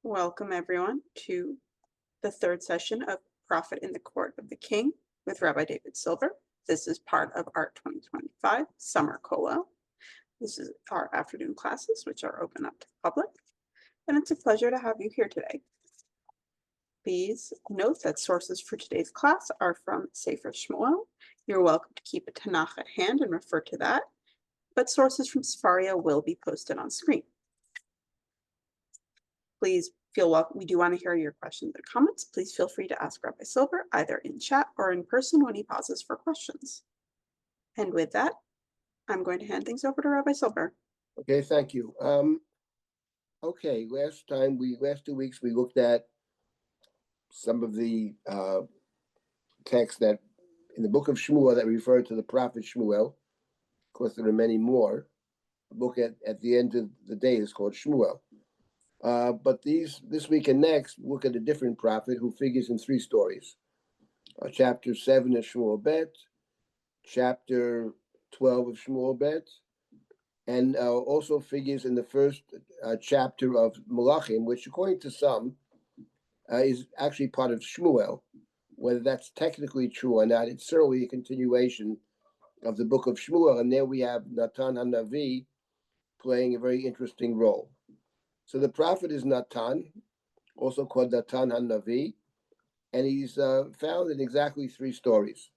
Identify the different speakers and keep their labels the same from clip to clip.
Speaker 1: Welcome everyone to the third session of Prophet in the Court of the King with Rabbi David Silber. This is part of our 2025 Summer Kollel. This is our afternoon classes, which are open up to the public, and it's a pleasure to have you here today. Please note that sources for today's class are from Sefer Shmuel. You're welcome to keep a Tanakh at hand and refer to that, but sources from Sefaria will be posted on screen. Please feel welcome. We do want to hear your questions and comments. Please feel free to ask Rabbi Silber either in chat or in person when he pauses for questions. And with that, I'm going to hand things over to Rabbi Silber.
Speaker 2: Okay, thank you. Okay, last 2 weeks we looked at some of the texts that in the book of Shmuel that refer to the prophet Shmuel. Of course, there are many more. The book at the end of the day is called Shmuel. But this week and next, look at a different prophet who figures in 3 stories. Chapter 7 of Shmuel Bet, chapter 12 of Shmuel Bet, and also figures in the first chapter of Malachim, which according to some is actually part of Shmuel. Whether that's technically true or not, it's certainly a continuation of the book of Shmuel, and there we have Natan HaNavi playing a very interesting role. So the prophet is Natan, also called Natan HaNavi, and he's found in exactly 3 stories.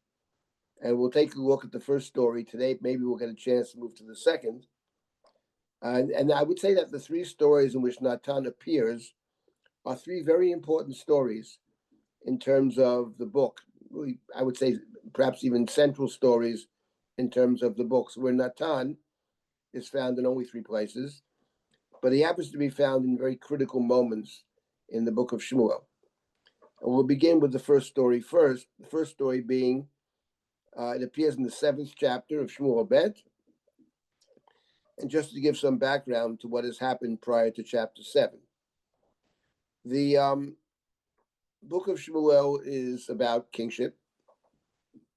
Speaker 2: And we'll take a look at the first story today. Maybe we'll get a chance to move to the second. And I would say that the 3 stories in which Natan appears are 3 very important stories in terms of the book. Really, I would say perhaps even central stories in terms of the books, where Natan is found in only 3 places, but he happens to be found in very critical moments in the book of Shmuel. And we'll begin with the first story first. The first story being, it appears in the 7th chapter of Shmuel Bet. And just to give some background to what has happened prior to chapter 7. The book of Shmuel is about kingship,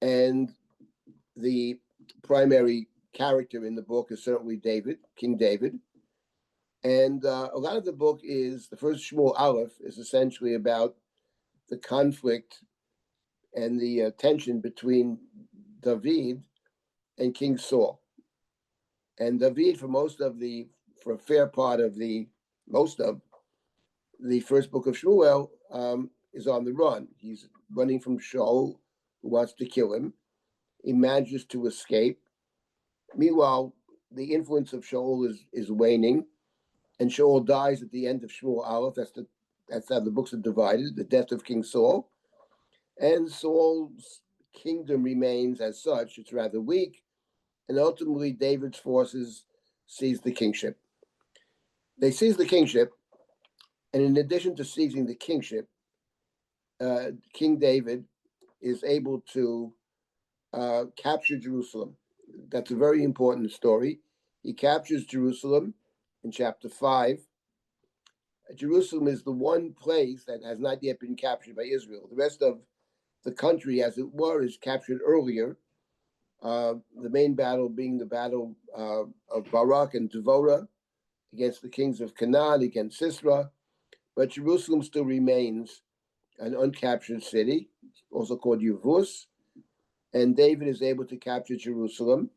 Speaker 2: and the primary character in the book is certainly David, King David. And a lot of the book is, the first Shmuel Aleph is essentially about the conflict and the tension between David and King Saul. And David, for a fair part of most of the first book of Shmuel, is on the run. He's running from Shaul, who wants to kill him. He manages to escape. Meanwhile, the influence of Shaul is waning, and Shaul dies at the end of Shmuel Aleph. That's how the books are divided, the death of King Saul. And Saul's kingdom remains as such. It's rather weak. And ultimately, David's forces seize the kingship. They seize the kingship, and in addition to seizing the kingship, King David is able to capture Jerusalem. That's a very important story. He captures Jerusalem in chapter 5. Jerusalem is the one place that has not yet been captured by Israel. The rest of the country, as it were, is captured earlier. The main battle being the battle of Barak and Devorah against the kings of Canaan, against Sisera. But Jerusalem still remains an uncaptured city, also called Yevus. And David is able to capture Jerusalem.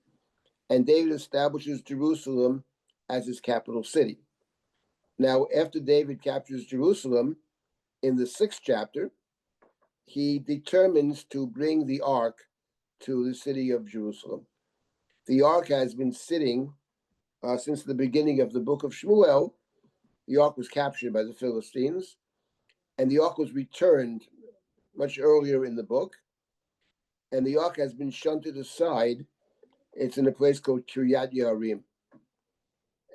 Speaker 2: And David establishes Jerusalem as his capital city. Now, after David captures Jerusalem, in the 6th chapter, he determines to bring the ark to the city of Jerusalem. The ark has been sitting since the beginning of the book of Shmuel. The ark was captured by the Philistines, and the ark was returned much earlier in the book. And the ark has been shunted aside. It's in a place called Kiryat Yearim.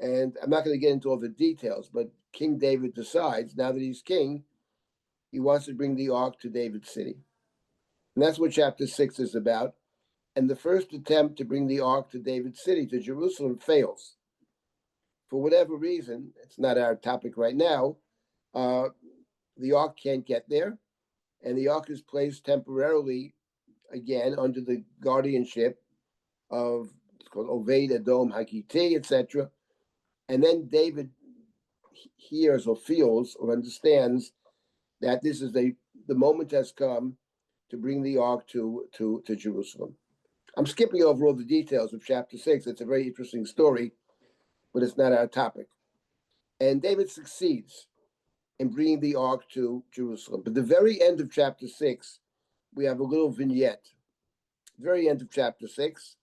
Speaker 2: And I'm not going to get into all the details, but King David decides, now that he's king, he wants to bring the ark to David's city. And that's what chapter 6 is about. And the first attempt to bring the ark to David's city, to Jerusalem, fails. For whatever reason, it's not our topic right now, the ark can't get there. And the ark is placed temporarily, again, under the guardianship of, it's called Oved Edom Hakiti, etc. And then David hears or feels or understands that this is the moment has come to bring the ark to Jerusalem. I'm skipping over all the details of chapter 6. It's a very interesting story, but it's not our topic. And David succeeds in bringing the ark to Jerusalem. But the very end of chapter 6, we have a little vignette. Very end of chapter 6.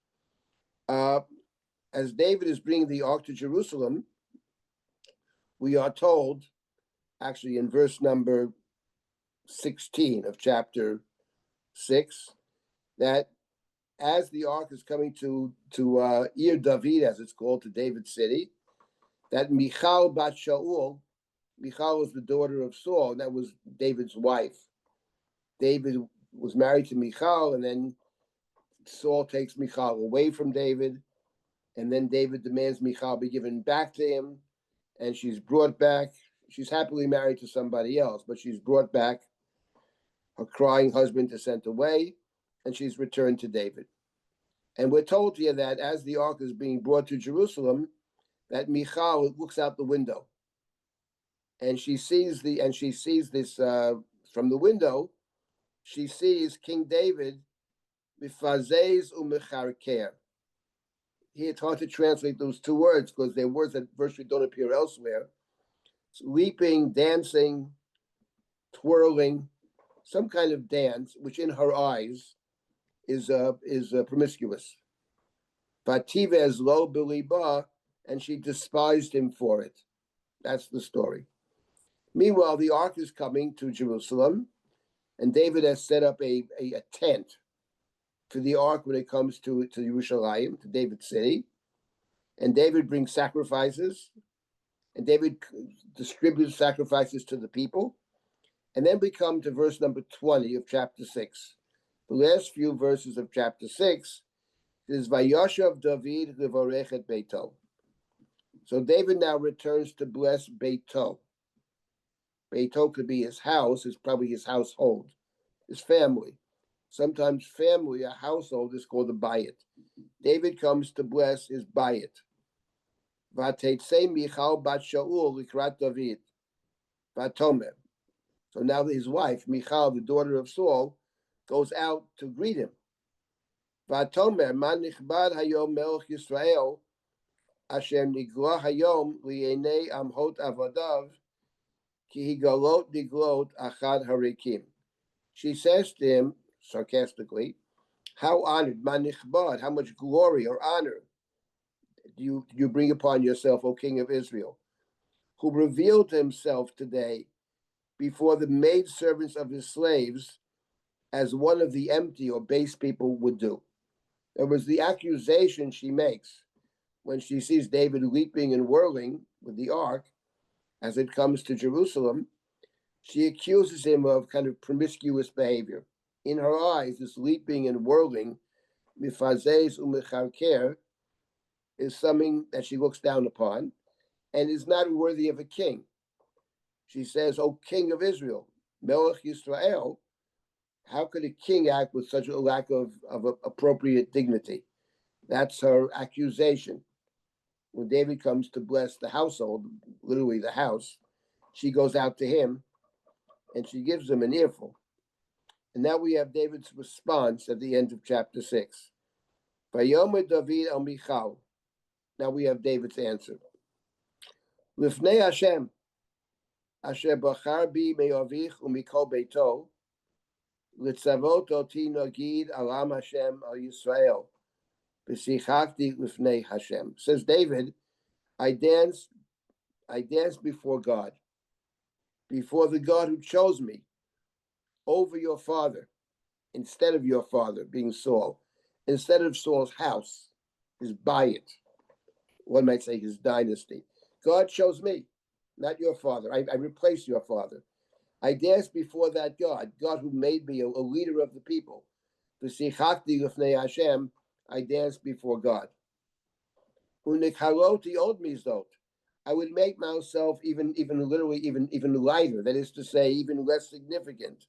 Speaker 2: As David is bringing the ark to Jerusalem, we are told, actually in verse number 16 of chapter 6, that as the ark is coming to Ir David, as it's called, to David's city, that Michal bat Shaul, Michal was the daughter of Saul, and that was David's wife. David was married to Michal, and then Saul takes Michal away from David, and then David demands Michal be given back to him, and she's brought back. She's happily married to somebody else, but she's brought back. Her crying husband is sent away, and she's returned to David. And we're told here that as the ark is being brought to Jerusalem, that Michal looks out the window, and she sees this from the window. She sees King David mifazez umecharker. Here it's hard to translate those two words because they're words that virtually don't appear elsewhere. It's leaping, dancing, twirling, some kind of dance, which in her eyes is promiscuous. Vativez lo beliba, and she despised him for it. That's the story. Meanwhile, the ark is coming to Jerusalem, and David has set up a tent for the ark when it comes to Yerushalayim, to David's city. And David brings sacrifices, and David distributes sacrifices to the people. And then we come to verse number 20 of chapter 6. The last few verses of chapter 6 is Vayashav David levarech et beito. So David now returns to bless Beito. Beito could be his house, it's probably his household, his family. Sometimes family, a household, is called a bayit. David comes to bless his bayit. Vatetzei Michal bat Shaul likrat David. Vatomer. So now his wife, Michal, the daughter of Saul, goes out to greet him. Vatomer man nichbad hayom melech Yisrael asher nigla hayom liyenei amhot avodav ki higalot diglot achad harikim. She says to him, sarcastically, how honored, manichbad, how much glory or honor do you bring upon yourself, O King of Israel, who revealed himself today before the maidservants of his slaves as one of the empty or base people would do. It was the accusation she makes when she sees David leaping and whirling with the ark as it comes to Jerusalem. She accuses him of kind of promiscuous behavior. In her eyes, this leaping and whirling, mifazez umecharker, is something that she looks down upon and is not worthy of a king. She says, O King of Israel, Melech Yisrael, how could a king act with such a lack of appropriate dignity? That's her accusation. When David comes to bless the household, literally the house, she goes out to him and she gives him an earful. And now we have David's response at the end of chapter 6. Vayomer David al Michal. Now we have David's answer. Lifnei Hashem, asher bachar bi me'avich u'mikol beito, litzavot oti nagid alam Hashem al Yisrael, v'sichakti lifnei Hashem. Says David, I danced before God, before the God who chose me, over your father, instead of your father being Saul, instead of Saul's house, his bayit, one might say his dynasty. God chose me, not your father. I replaced your father. I danced before that God who made me a leader of the people. V'sichakti lifnei Hashem, I danced before God. Unikhaloti od mizot, I would make myself even lighter, that is to say, even less significant.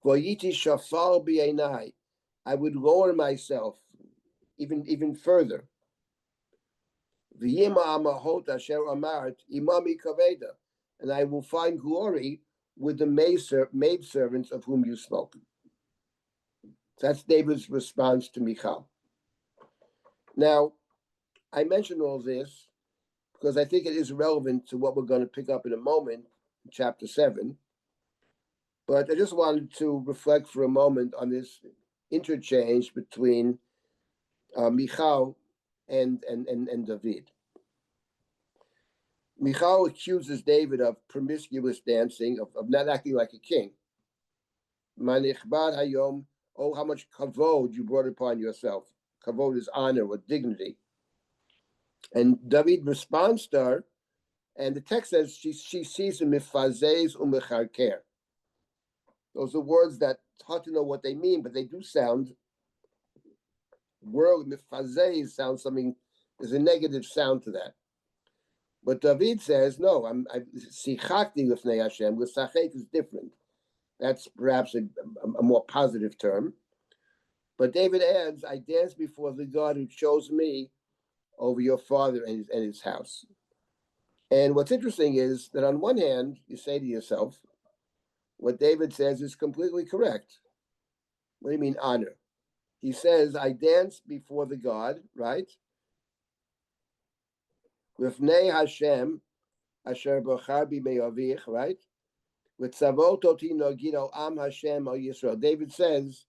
Speaker 2: Vayiti shafal b'einai, I would lower myself even further. V'yima amahot asher amart imami kaveda, and I will find glory with the maidservants of whom you spoke. That's David's response to Michal. Now, I mention all this because I think it is relevant to what we're going to pick up in a moment, in chapter 7. But I just wanted to reflect for a moment on this interchange between Michal and David. Michal accuses David of promiscuous dancing, of not acting like a king. Manichbad hayom, oh, how much kavod you brought upon yourself. Kavod is honor or dignity. And David responds to her, and the text says she sees him mifazez umecharker. Those are words that it's hard to know what they mean, but they do sound. Word mifazez sounds something. There's a negative sound to that. But David says, no, sichakti lifnei Hashem. L'sachek is different. That's perhaps a more positive term. But David adds, I dance before the God who chose me over your father and his house. And what's interesting is that on one hand, you say to yourself, what David says is completely correct. What do you mean honor? He says, I dance before the God, right? Lifnei Hashem, asher bachar bi me'avich, right? With tzavot oti nogid al am Hashem al Yisrael. David says,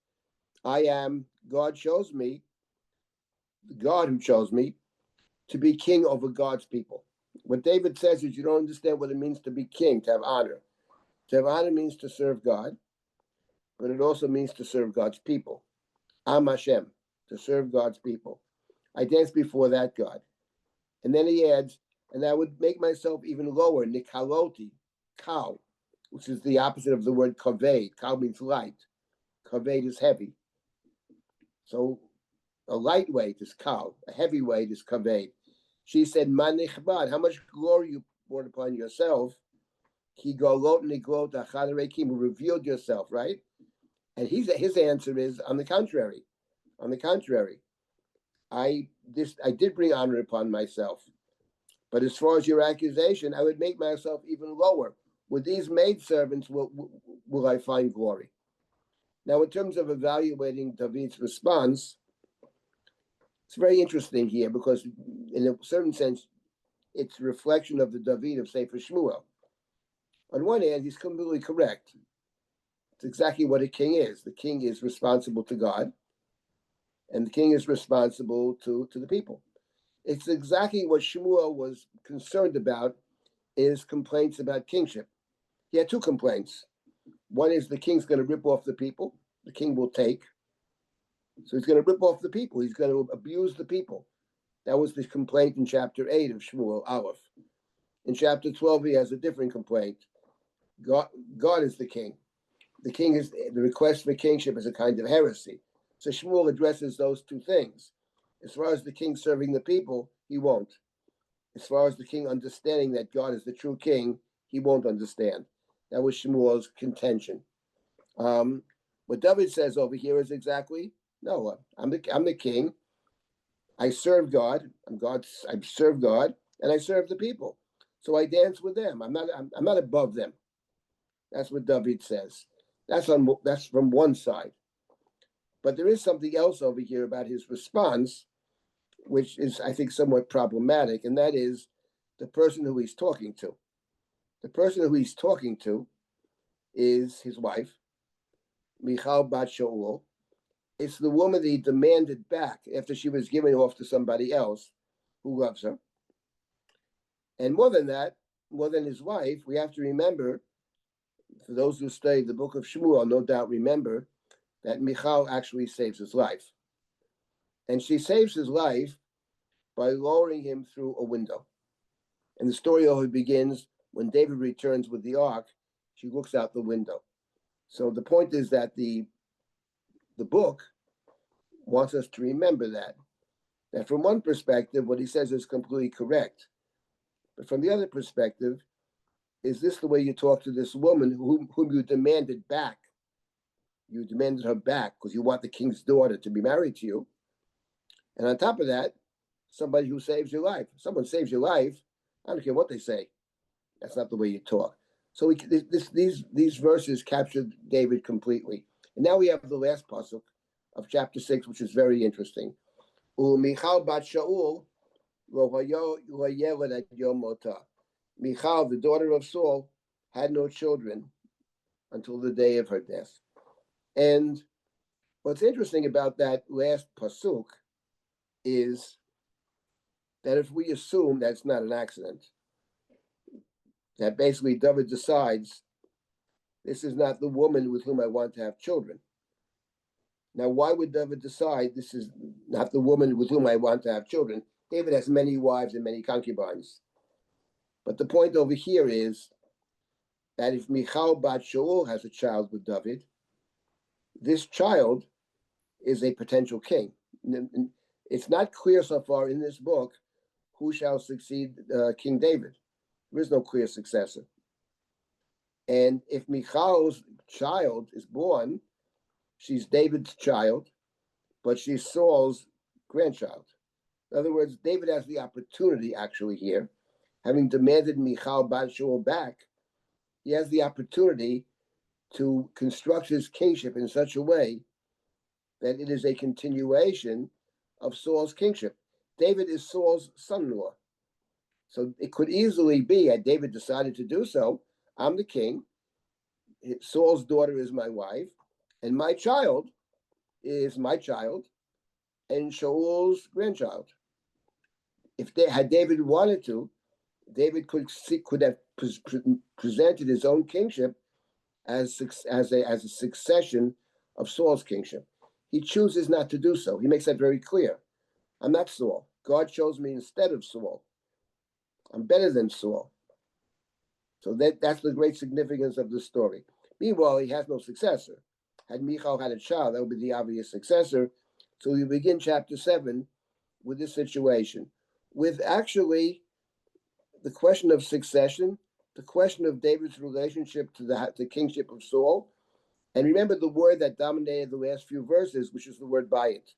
Speaker 2: I am, God chose me, the God who chose me, to be king over God's people. What David says is you don't understand what it means to be king, to have honor. To have honor means to serve God, but it also means to serve God's people. Am Hashem, to serve God's people. I dance before that God. And then he adds, and I would make myself even lower, nikaloti, kal, which is the opposite of the word kaved. Kal means light. Kaved is heavy. So a lightweight is kal, a heavyweight is kaved. She said, manichbad, how much glory you brought upon yourself. Ki golot niglot acharekim, who revealed yourself, right? And his answer is, on the contrary. On the contrary, I did bring honor upon myself. But as far as your accusation, I would make myself even lower. With these maidservants will I find glory. Now, in terms of evaluating David's response, it's very interesting here because, in a certain sense, it's a reflection of the David of Sefer Shmuel. On one hand, he's completely correct. It's exactly what a king is. The king is responsible to God, and the king is responsible to the people. It's exactly what Shmuel was concerned about in his complaints about kingship. He had two complaints. One is the king's going to rip off the people. The king will take. So he's going to rip off the people. He's going to abuse the people. That was the complaint in chapter 8 of Shmuel, Aleph. In chapter 12, he has a different complaint. God is the king. The king is the request for kingship is a kind of heresy. So Shmuel addresses those two things. As far as the king serving the people, he won't. As far as the king understanding that God is the true king, he won't understand. That was Shmuel's contention. What David says over here is exactly, no, I'm the king. I serve God. I serve God, and I serve the people. So I dance with them. I'm not above them. That's what David says. That's from one side. But there is something else over here about his response, which is, I think, somewhat problematic, and that is the person who he's talking to. The person who he's talking to is his wife, Michal Bat Shaul. It's the woman that he demanded back after she was given off to somebody else who loves her. And more than that, more than his wife, we have to remember, for those who study the book of Shmuel, no doubt remember that Michal actually saves his life. And she saves his life by lowering him through a window. And the story always begins when David returns with the ark, she looks out the window. So the point is that the book wants us to remember that from one perspective, what he says is completely correct. But from the other perspective, is this the way you talk to this woman whom you demanded back? You demanded her back because you want the king's daughter to be married to you. And on top of that, somebody who saves your life. If someone saves your life, I don't care what they say. That's not the way you talk. So these verses captured David completely. And now we have the last pasuk of chapter 6, which is very interesting. Michal bat Shaul lo yeled at yom motah. Michal, the daughter of Saul, had no children until the day of her death. And what's interesting about that last pasuk is that if we assume that's not an accident, that basically David decides, this is not the woman with whom I want to have children. Now, why would David decide this is not the woman with whom I want to have children? David has many wives and many concubines. But the point over here is that if Michal bat Shaul has a child with David, this child is a potential king. It's not clear so far in this book who shall succeed King David. There is no clear successor. And if Michal's child is born, she's David's child, but she's Saul's grandchild. In other words, David has the opportunity actually here, having demanded Michal bat Shaul back, he has the opportunity to construct his kingship in such a way that it is a continuation of Saul's kingship. David is Saul's son-in-law. So it could easily be, had David decided to do so, I'm the king, Saul's daughter is my wife, and my child is my child, and Shaul's grandchild. If they had David wanted to, David could have presented his own kingship as a succession of Saul's kingship. He chooses not to do so. He makes that very clear. I'm not Saul. God chose me instead of Saul. I'm better than Saul. So that's the great significance of the story. Meanwhile, he has no successor. Had Michal had a child, that would be the obvious successor. So we begin chapter 7 with this situation, with actually the question of succession, the question of David's relationship to the kingship of Saul. And remember the word that dominated the last few verses, which is the word bayit.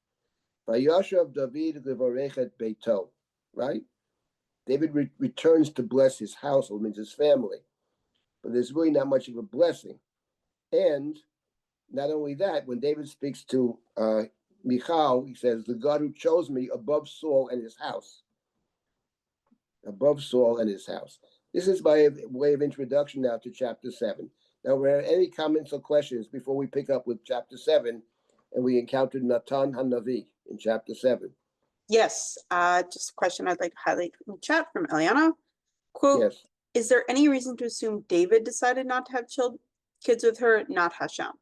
Speaker 2: Vayashav David levarechet beito, right? David returns to bless his household, means his family. But there's really not much of a blessing. And not only that, when David speaks to Michal, he says, the God who chose me above Saul and his house. Above Saul and his house. This is by way of introduction now to chapter 7. Now, were there any comments or questions before we pick up with chapter 7 and we encountered Natan Hanavi in chapter 7?
Speaker 1: Yes, just a question I'd like to highlight from the chat from Eliana. Quote,
Speaker 2: Yes.
Speaker 1: is there any reason to assume David decided not to have kids with her, not Hashem?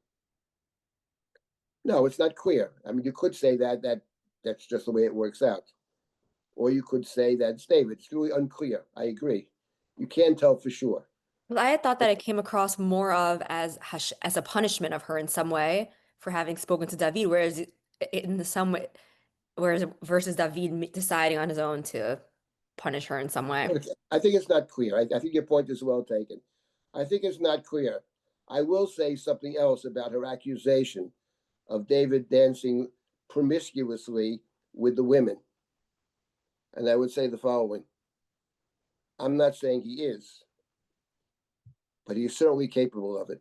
Speaker 2: No, it's not clear. I mean, you could say that's just the way it works out. Or you could say that's David. It's really unclear. I agree. You can't tell for sure.
Speaker 3: I had thought that it came across more of as a punishment of her in some way for having spoken to David, whereas in some way, versus David deciding on his own to punish her in some way.
Speaker 2: I think it's not clear. I think your point is well taken. I think it's not clear. I will say something else about her accusation of David dancing promiscuously with the women. And I would say the following. I'm not saying he is, but he's certainly capable of it.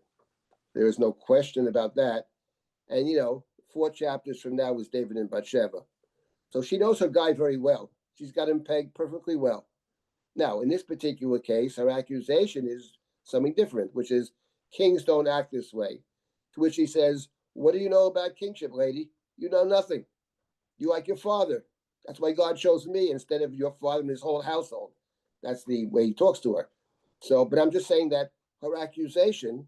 Speaker 2: There is no question about that. And, 4 chapters from now is David and Bathsheba. So she knows her guy very well. She's got him pegged perfectly well. Now, in this particular case, her accusation is something different, which is kings don't act this way. To which he says, what do you know about kingship, lady? You know nothing. You like your father. That's why God chose me instead of your father and his whole household. That's the way he talks to her. So, but I'm just saying that her accusation,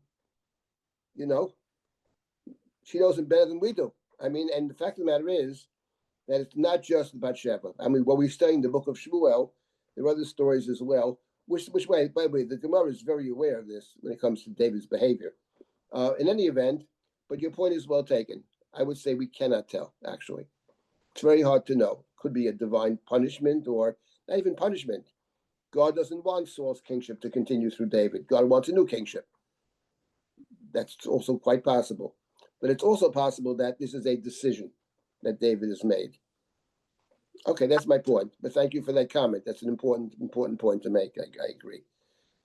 Speaker 2: she knows it better than we do. I mean, and the fact of the matter is that it's not just Bathsheba. I mean, when we study the book of Shmuel, there are other stories as well, which way, by the way, the Gemara is very aware of this when it comes to David's behavior. In any event, but your point is well taken. I would say we cannot tell, actually. It's very hard to know. Could be a divine punishment or not even punishment. God doesn't want Saul's kingship to continue through David. God wants a new kingship. That's also quite possible. But it's also possible that this is a decision that David has made. Okay, that's my point. But thank you for that comment. That's an important point to make. I agree.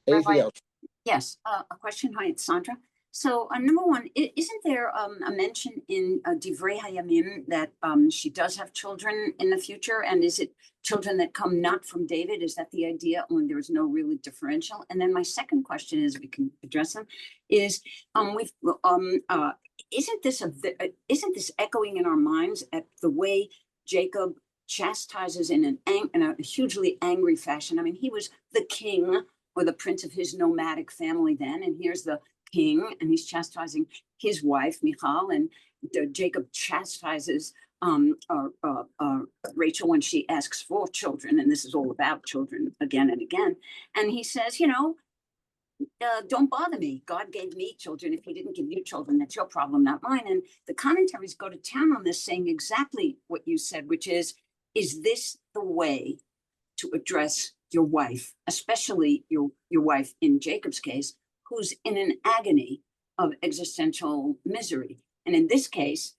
Speaker 2: Anything
Speaker 4: Rabbi,
Speaker 2: else?
Speaker 4: Yes, a question. Hi, it's Sandra. So, number one, isn't there a mention in Divrei Hayamim that she does have children in the future? And is it children that come not from David? Is that the idea when there is no really differential? And then my second question is, we can address them, is isn't this echoing in our minds at the way Jacob chastises in a hugely angry fashion? I mean, he was the king or the prince of his nomadic family then, and here's the king, and he's chastising his wife Michal, and Jacob chastises Rachel when she asks for children, and this is all about children again and again. And he says, don't bother me. God gave me children. If he didn't give you children, that's your problem, not mine. And the commentaries go to town on this, saying exactly what you said, which is this the way to address your wife, especially your wife in Jacob's case, who's in an agony of existential misery? And in this case,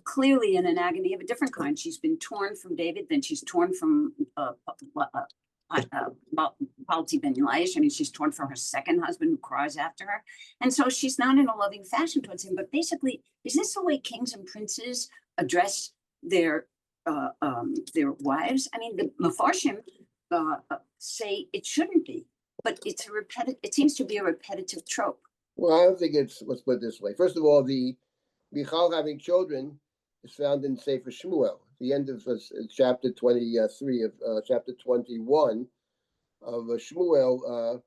Speaker 4: clearly in an agony of a different kind. She's been torn from David, then she's torn from Palti ben Eliash. I mean, she's torn from her second husband who cries after her. And so she's not in a loving fashion towards him. But basically, is this the way kings and princes address their wives? I mean, the Mefarshim say it shouldn't be, but it seems to be a repetitive trope.
Speaker 2: Well, I don't think let's put it this way. First of all, the Michal having children is found in Sefer Shmuel, the end of chapter 23 of chapter 21 of Shmuel.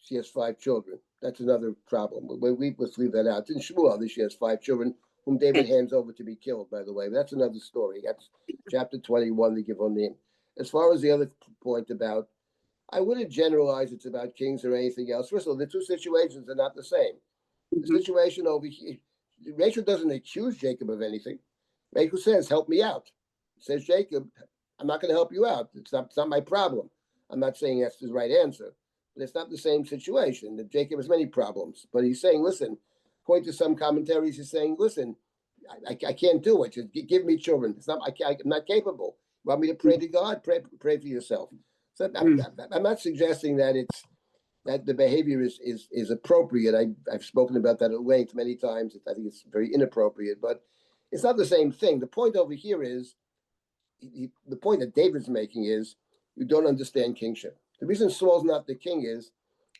Speaker 2: She has 5 children. That's another problem. Let's leave that out. In Shmuel, she has 5 children, whom David hands over to be killed, by the way. But that's another story. That's chapter 21, the Givon name. As far as the other point about, I wouldn't generalize it's about kings or anything else. First of all, the two situations are not the same. The situation over here, Rachel doesn't accuse Jacob of anything. Rachel says, help me out. Says Jacob, I'm not going to help you out. It's not my problem. I'm not saying that's the right answer, but it's not the same situation. That Jacob has many problems, but he's saying, listen, according to some commentaries, he's saying, listen, I can't do it. Just give me children. I'm not capable. You want me to pray to God? Pray for yourself. So I'm not suggesting that that the behavior is appropriate. I've spoken about that at length many times. I think it's very inappropriate, but it's not the same thing. The point over here is, the point that David's making is, you don't understand kingship. The reason Saul's not the king is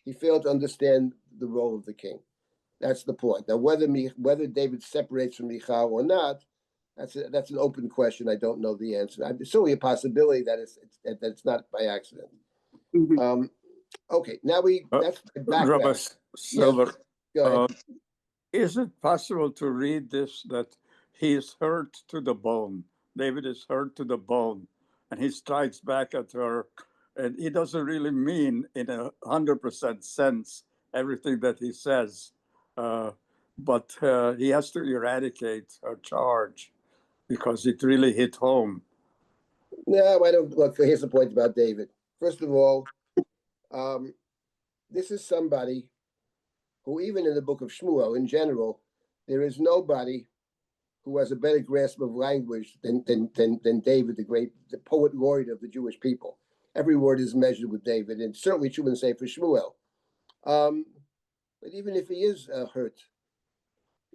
Speaker 2: he failed to understand the role of the king. That's the point. Now, whether David separates from Michal or not, that's an open question. I don't know the answer. There's certainly a possibility that it's not by accident.
Speaker 4: Mm-hmm.
Speaker 2: Okay, now that's
Speaker 5: Rabbi Silber,
Speaker 2: Go ahead.
Speaker 5: is it possible to read this that he is hurt to the bone? David is hurt to the bone, and he strikes back at her, and he doesn't really mean in 100% sense everything that he says, but he has to eradicate her charge because it really hit home.
Speaker 2: No, I don't. Look, here's the point about David. First of all, this is somebody who, even in the book of Shmuel, in general, there is nobody who has a better grasp of language than David, the poet laureate of the Jewish people. Every word is measured with David, and certainly true in Sefer Shmuel. But even if he is hurt,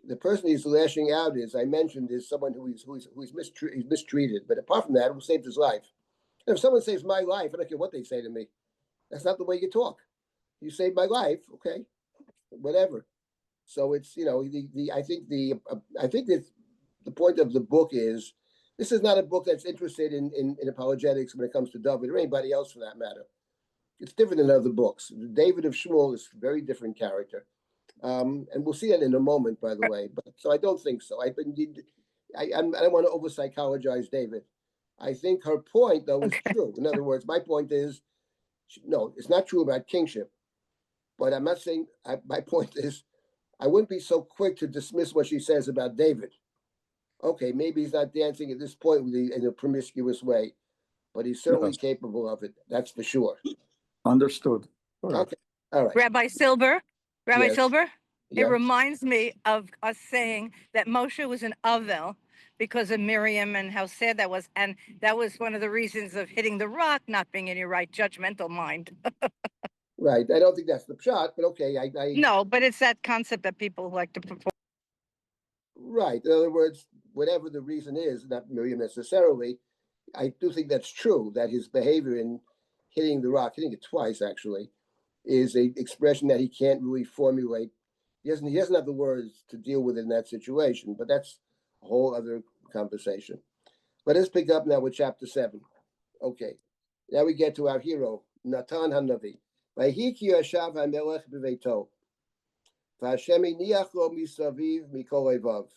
Speaker 2: the person he's lashing out is, I mentioned, is someone who's mistreated. But apart from that, who saved his life. And if someone saves my life, I don't care what they say to me. That's not the way you talk. You saved my life, okay, whatever. So it's I think that the point of the book is, this is not a book that's interested in apologetics when it comes to David or anybody else for that matter. It's different than other books. David of Shmuel is a very different character. And we'll see that in a moment, by the way. But so I don't think so. I don't want to over psychologize David. I think her point, though, is true. In other words, my point is, no, it's not true about kingship. But I'm not saying, my point is, I wouldn't be so quick to dismiss what she says about David. Okay, maybe he's not dancing at this point in a promiscuous way, but he's certainly capable of it. That's for sure.
Speaker 5: Understood.
Speaker 2: Okay, all right.
Speaker 6: Rabbi Silber,
Speaker 2: Yes.
Speaker 6: It
Speaker 2: Yeah.
Speaker 6: reminds me of us saying that Moshe was an Avel because of Miriam and how sad that was. And that was one of the reasons of hitting the rock, not being in your right judgmental mind.
Speaker 2: Right. I don't think that's the shot, but okay.
Speaker 6: No, but it's that concept that people like to perform.
Speaker 2: Right. In other words, whatever the reason is, not Miriam necessarily, I do think that's true, that his behavior in hitting the rock, hitting it twice actually, is a expression that he can't really formulate. He doesn't have the words to deal with in that situation, but that's a whole other conversation. Let us pick up now with chapter 7. Okay. Now we get to our hero, Natan Hanavi. Vayhi ki yashav hamelech beveito. V'Hashem iniach lo misaviv mikol evav.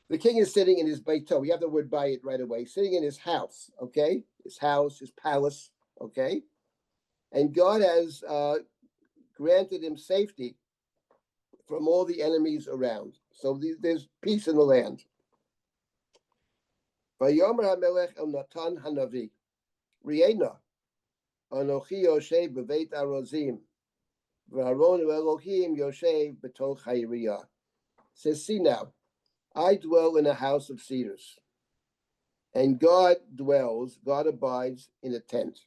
Speaker 2: The king is sitting in his beito. We have the word bayit right away. Sitting in his house, okay? His house, his palace, okay? And God has granted him safety from all the enemies around. So there's peace in the land. Vayomer hamelech el Natan hanavi. Riena. Anochi yoshev beveit arozim. V'Aaron Elohim yoshev betoch hayriya. Says, see now, I dwell in a house of cedars, and God abides in a tent.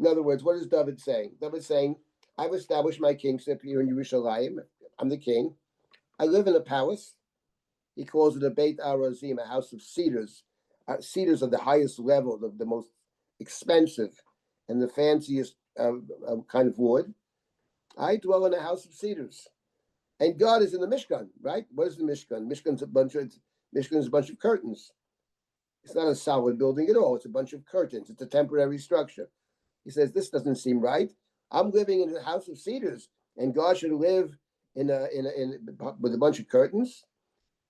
Speaker 2: In other words, what is David saying? David's saying, I've established my kingship here in Yerushalayim. I'm the king. I live in a palace. He calls it a Beit Arazim, a house of cedars. Cedars are the highest level, the most expensive and the fanciest kind of wood. I dwell in a house of cedars. And God is in the Mishkan, right? What is the Mishkan? Mishkan's a bunch of curtains. It's not a solid building at all. It's a bunch of curtains. It's a temporary structure. He says, this doesn't seem right. I'm living in a house of cedars, and God should live with a bunch of curtains.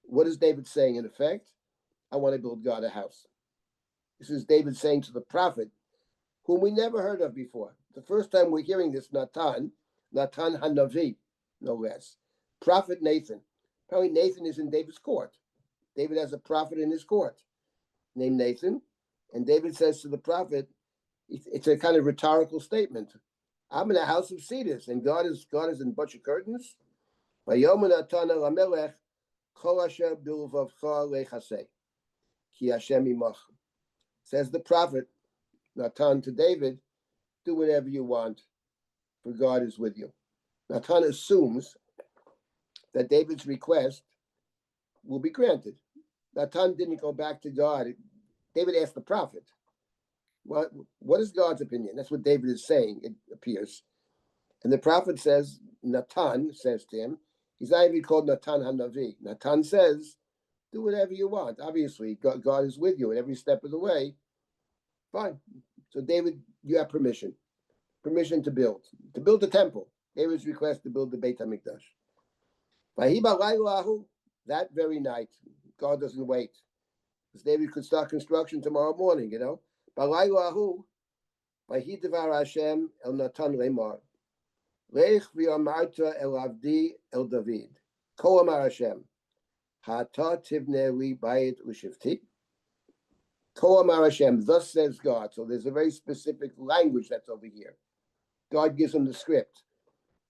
Speaker 2: What is David saying in effect? I want to build God a house. This is David saying to the prophet, whom we never heard of before. The first time we're hearing this, Natan Hanavi, no less. Prophet Nathan. Probably Nathan is in David's court. David has a prophet in his court named Nathan. And David says to the prophet, it's a kind of rhetorical statement. I'm in a house of cedars, and God is in a bunch of curtains. Says the prophet Natan to David, do whatever you want, for God is with you. Natan assumes that David's request will be granted. Natan didn't go back to God. David asked the prophet, what is God's opinion? That's what David is saying, it appears. And the prophet says, Natan says to him, he's not even called Natan Hanavi. Natan says, do whatever you want. Obviously, God is with you at every step of the way. Fine. So David, you have permission to build the temple. David's request to build the Beit HaMikdash. That very night, God doesn't wait, because David could start construction tomorrow morning, you know. Hashem el Natan lemar, lech v'amarta el avdi el David, ko amar Hashem, hata tivne li bayit u'shivti, ko amar Hashem, thus says God. So there's a very specific language that's over here. God gives him the script.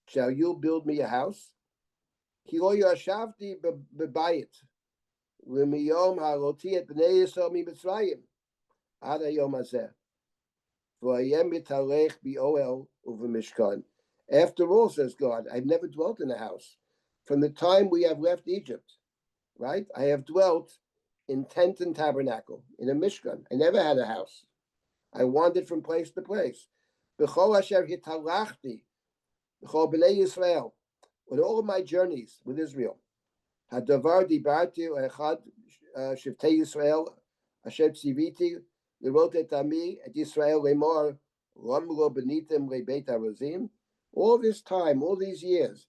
Speaker 2: Shall you build me a house? Ki lo yashavti bebayit, Miyom haroti et bnei Yisrael mi Mitzrayim ad hayom hazeh, v'ayem mitalech b'oel u'v'mishkan. After all, says God, I've never dwelt in a house from the time we have left Egypt. Right? I have dwelt in tent and tabernacle, in a mishkan. I never had a house. I wandered from place to place. B'chol asher hitalachti, b'chol bnei Yisrael, with all of my journeys with Israel. Hadavar dibarti echad shiftei Yisrael asher tziviti lirot et ami et Yisrael lemor lam lo benitem lebeit harazim. All this time, all these years,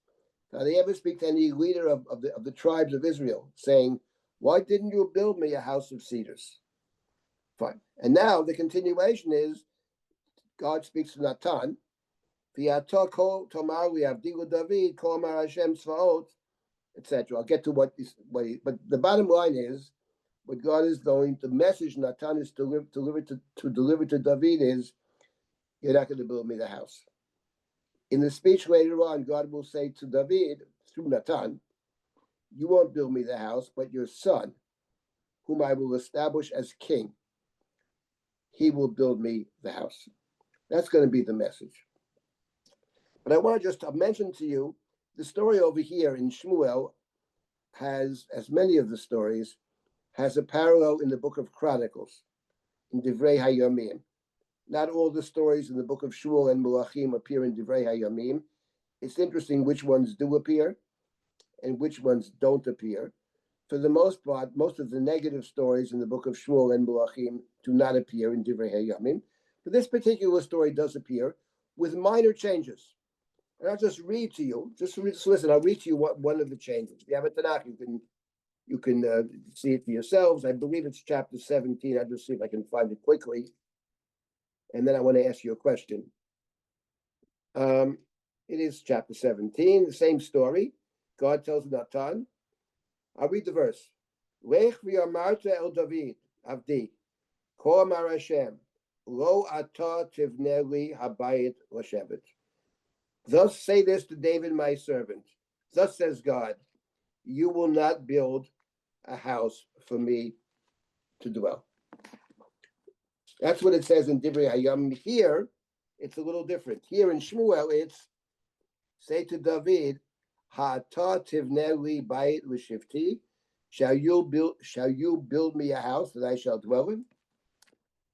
Speaker 2: did they ever speak to any leader of the tribes of Israel, saying, "Why didn't you build me a house of cedars?" Fine. And now the continuation is, God speaks to Natan. V'yato kol tomar li'avdilu David kol amar Hashem tzvaot, etc. I'll get to but the bottom line is, what God is going, the message Natan is to deliver to David is, you're not going to build me the house. In the speech later on, God will say to David, through Natan, you won't build me the house, but your son, whom I will establish as king. He will build me the house. That's going to be the message. But I want to just mention to you the story over here in Shmuel has, as many of the stories, has a parallel in the book of Chronicles, in Divrei Hayamim. Not all the stories in the book of Shmuel and Melachim appear in Divrei Hayamim. It's interesting which ones do appear and which ones don't appear. For the most part, most of the negative stories in the book of Shmuel and Melachim do not appear in Divrei Hayamim. But this particular story does appear with minor changes. And I'll just read to you, just listen, I'll read to you one of the changes. If you have a Tanakh, you can see it for yourselves. I believe it's chapter 17. I'll just see if I can find it quickly. And then I want to ask you a question. It is chapter 17, the same story. God tells Natan. I'll read the verse. Lech v'yamarta el David, avdi, ko amar Hashem, lo ata tivne li habayit l'shevet. Thus say this to David, my servant. Thus says God, you will not build a house for me to dwell. That's what it says in Divrei Hayamim. Here, it's a little different. Here in Shmuel, it's say to David, Ha'ata tivne li bayit l'shivti. Shall you build me a house that I shall dwell in?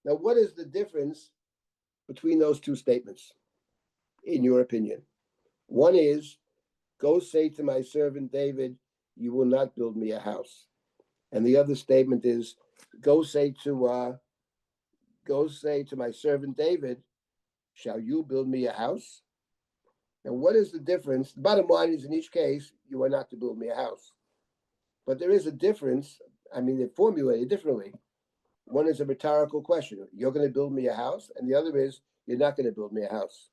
Speaker 2: Now, what is the difference between those two statements, in your opinion? One is, go say to my servant David, you will not build me a house. And the other statement is, go say to my servant David, shall you build me a house? Now, what is the difference? The bottom line is, in each case, you are not to build me a house. But there is a difference. I mean, they're formulated differently. One is a rhetorical question. You're going to build me a house. And the other is, you're not going to build me a house.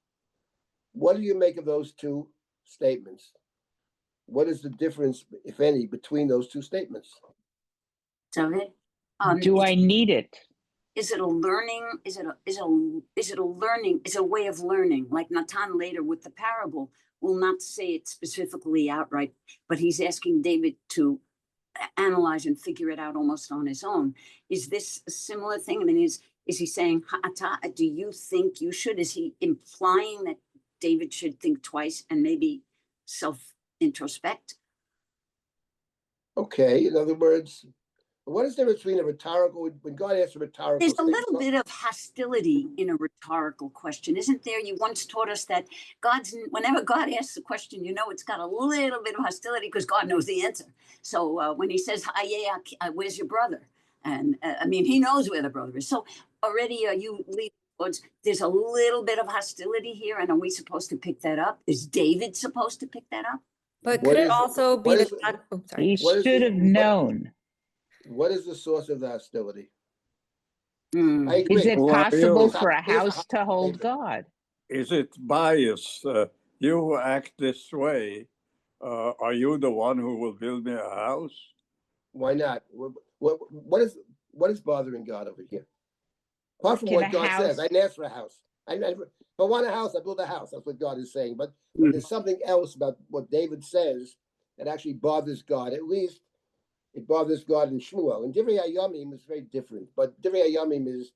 Speaker 2: What do you make of those two statements? What is the difference, if any, between those two statements?
Speaker 4: David,
Speaker 7: Do I need it?
Speaker 4: is it a learning? Is it a learning? Is it a way of learning? Like Natan later with the parable will not say it specifically outright, but he's asking David to analyze and figure it out almost on his own. Is this a similar thing? I mean, is he saying, Ha'ata, do you think you should? Is he implying that David should think twice and maybe self-introspect?
Speaker 2: Okay, in other words, what is there between a rhetorical, when God asks a rhetorical
Speaker 4: There's a
Speaker 2: statement?
Speaker 4: little bit of hostility in a rhetorical question, isn't there? You once taught us that whenever God asks a question, you know it's got a little bit of hostility because God knows the answer. So when he says, where's your brother? And I mean, he knows where the brother is. So already you lead towards, there's a little bit of hostility here. And are we supposed to pick that up? Is David supposed to pick that up?
Speaker 3: But
Speaker 2: What
Speaker 3: could it
Speaker 2: is-
Speaker 3: also be
Speaker 2: what
Speaker 3: the
Speaker 2: is-
Speaker 3: oh, sorry.
Speaker 7: He
Speaker 2: What is
Speaker 7: should
Speaker 2: the-
Speaker 7: have known.
Speaker 2: What is the source of the hostility?
Speaker 4: Hmm.
Speaker 2: I agree.
Speaker 7: Is it
Speaker 5: Who are
Speaker 7: possible
Speaker 5: you?
Speaker 7: for a
Speaker 2: Here's
Speaker 7: house to hold God?
Speaker 5: Is it bias? You act this way. Are you the one who will build me a house?
Speaker 2: Why not? What is bothering God over here? Apart from
Speaker 7: Can
Speaker 2: what
Speaker 7: a
Speaker 2: God says,
Speaker 7: house-
Speaker 2: I didn't ask for a house. If I want a house, I build a house. That's what God is saying. But there's something else about what David says that actually bothers God. At least it bothers God in Shmuel. And Divrei Hayamim is very different. But Divrei Hayamim is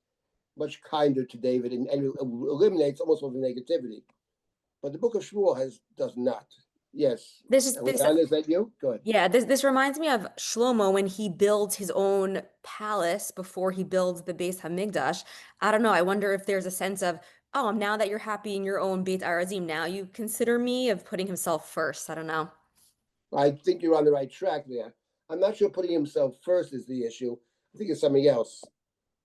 Speaker 2: much kinder to David and eliminates almost all the negativity. But the book of Shmuel does not. Yes.
Speaker 3: This is
Speaker 2: Elizana, is that you? Go ahead.
Speaker 3: Yeah, this reminds me of Shlomo when he builds his own palace before he builds the Beis Hamikdash. I don't know. I wonder if there's a sense of, oh, now that you're happy in your own Beit Arazim, now you consider me, of putting himself first. I don't know.
Speaker 2: I think you're on the right track there. I'm not sure putting himself first is the issue. I think it's something else.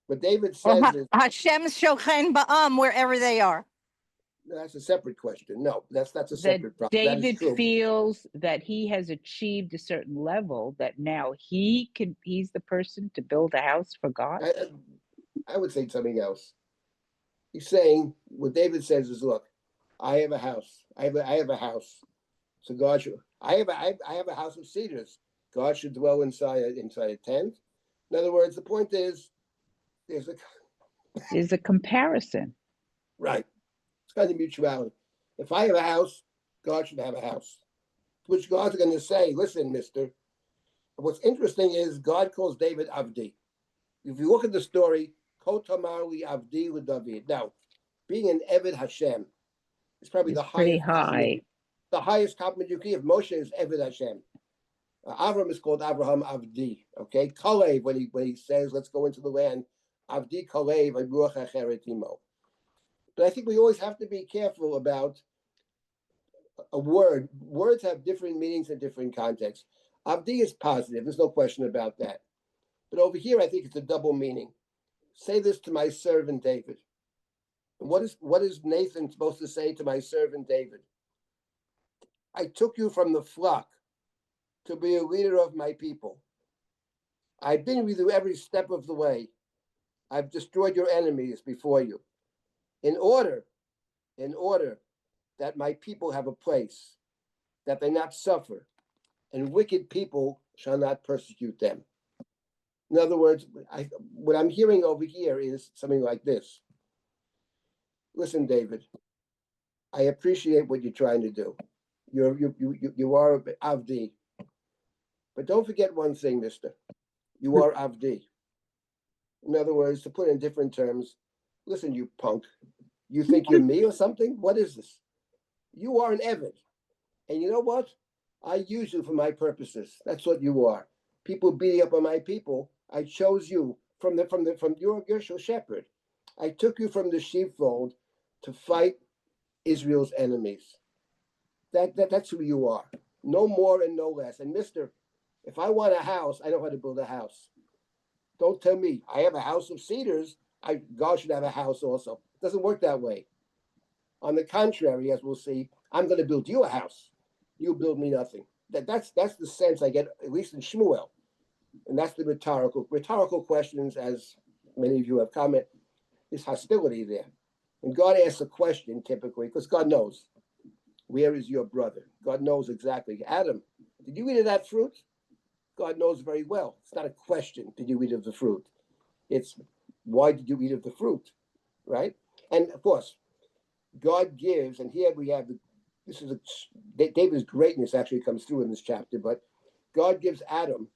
Speaker 2: What David
Speaker 6: Well,
Speaker 2: says is
Speaker 6: Hashem's shochen ba'am wherever they are.
Speaker 2: that's a separate question. No, that's a
Speaker 7: That
Speaker 2: separate problem. That is
Speaker 7: David
Speaker 2: true.
Speaker 7: feels that he has achieved a certain level that now he's the person to build a house for God.
Speaker 2: I would say something else. He's saying what David says is, look, I have a house. I have a house. So God should. I have a house of cedars. God should dwell inside a tent. In other words, the point is, there's
Speaker 7: a comparison.
Speaker 2: right. It's kind of mutuality. If I have a house, God should have a house. Which God's going to say, listen, mister, what's interesting is God calls David Avdi. If you look at the story, Ko Tamarli Avdi David. Now, being an Eved Hashem is probably
Speaker 7: It's
Speaker 2: the
Speaker 7: pretty
Speaker 2: highest
Speaker 7: high.
Speaker 2: compliment. The highest compliment you can give. Moshe is Eved Hashem. Avram is called Abraham Avdi. Okay, Kalev when he says, "Let's go into the land." Avdi Kalev Ruach Acheret Imo. But I think we always have to be careful about a word. Words have different meanings in different contexts. Avdi is positive. There's no question about that. But over here, I think it's a double meaning. Say this to my servant David. What is Nathan supposed to say to my servant David? I took you from the flock to be a leader of my people. I've been with you every step of the way. I've destroyed your enemies before you. In order that my people have a place, that they not suffer, and wicked people shall not persecute them. In other words, what I'm hearing over here is something like this. Listen, David, I appreciate what you're trying to do. You are Avdi. But don't forget one thing, mister. You are Avdi. In other words, to put it in different terms, listen, you punk. You think you're me or something? What is this? You are an Eved. And you know what? I use you for my purposes. That's what you are. People beating up on my people. I chose you from your shepherd. I took you from the sheepfold to fight Israel's enemies. That's who you are. No more and no less. And mister, if I want a house, I know how to build a house. Don't tell me I have a house of cedars. God should have a house also. It doesn't work that way. On the contrary, as we'll see, I'm going to build you a house. You build me nothing. That's the sense I get, at least in Shmuel. And that's the rhetorical questions, as many of you have commented, is hostility there. And God asks a question typically, because God knows. Where is your brother? God knows exactly. Adam, did you eat of that fruit? God knows very well. It's not a question, did you eat of the fruit? It's, why did you eat of the fruit? Right? And of course, God gives, and here we have, David's greatness actually comes through in this chapter, but God gives Adam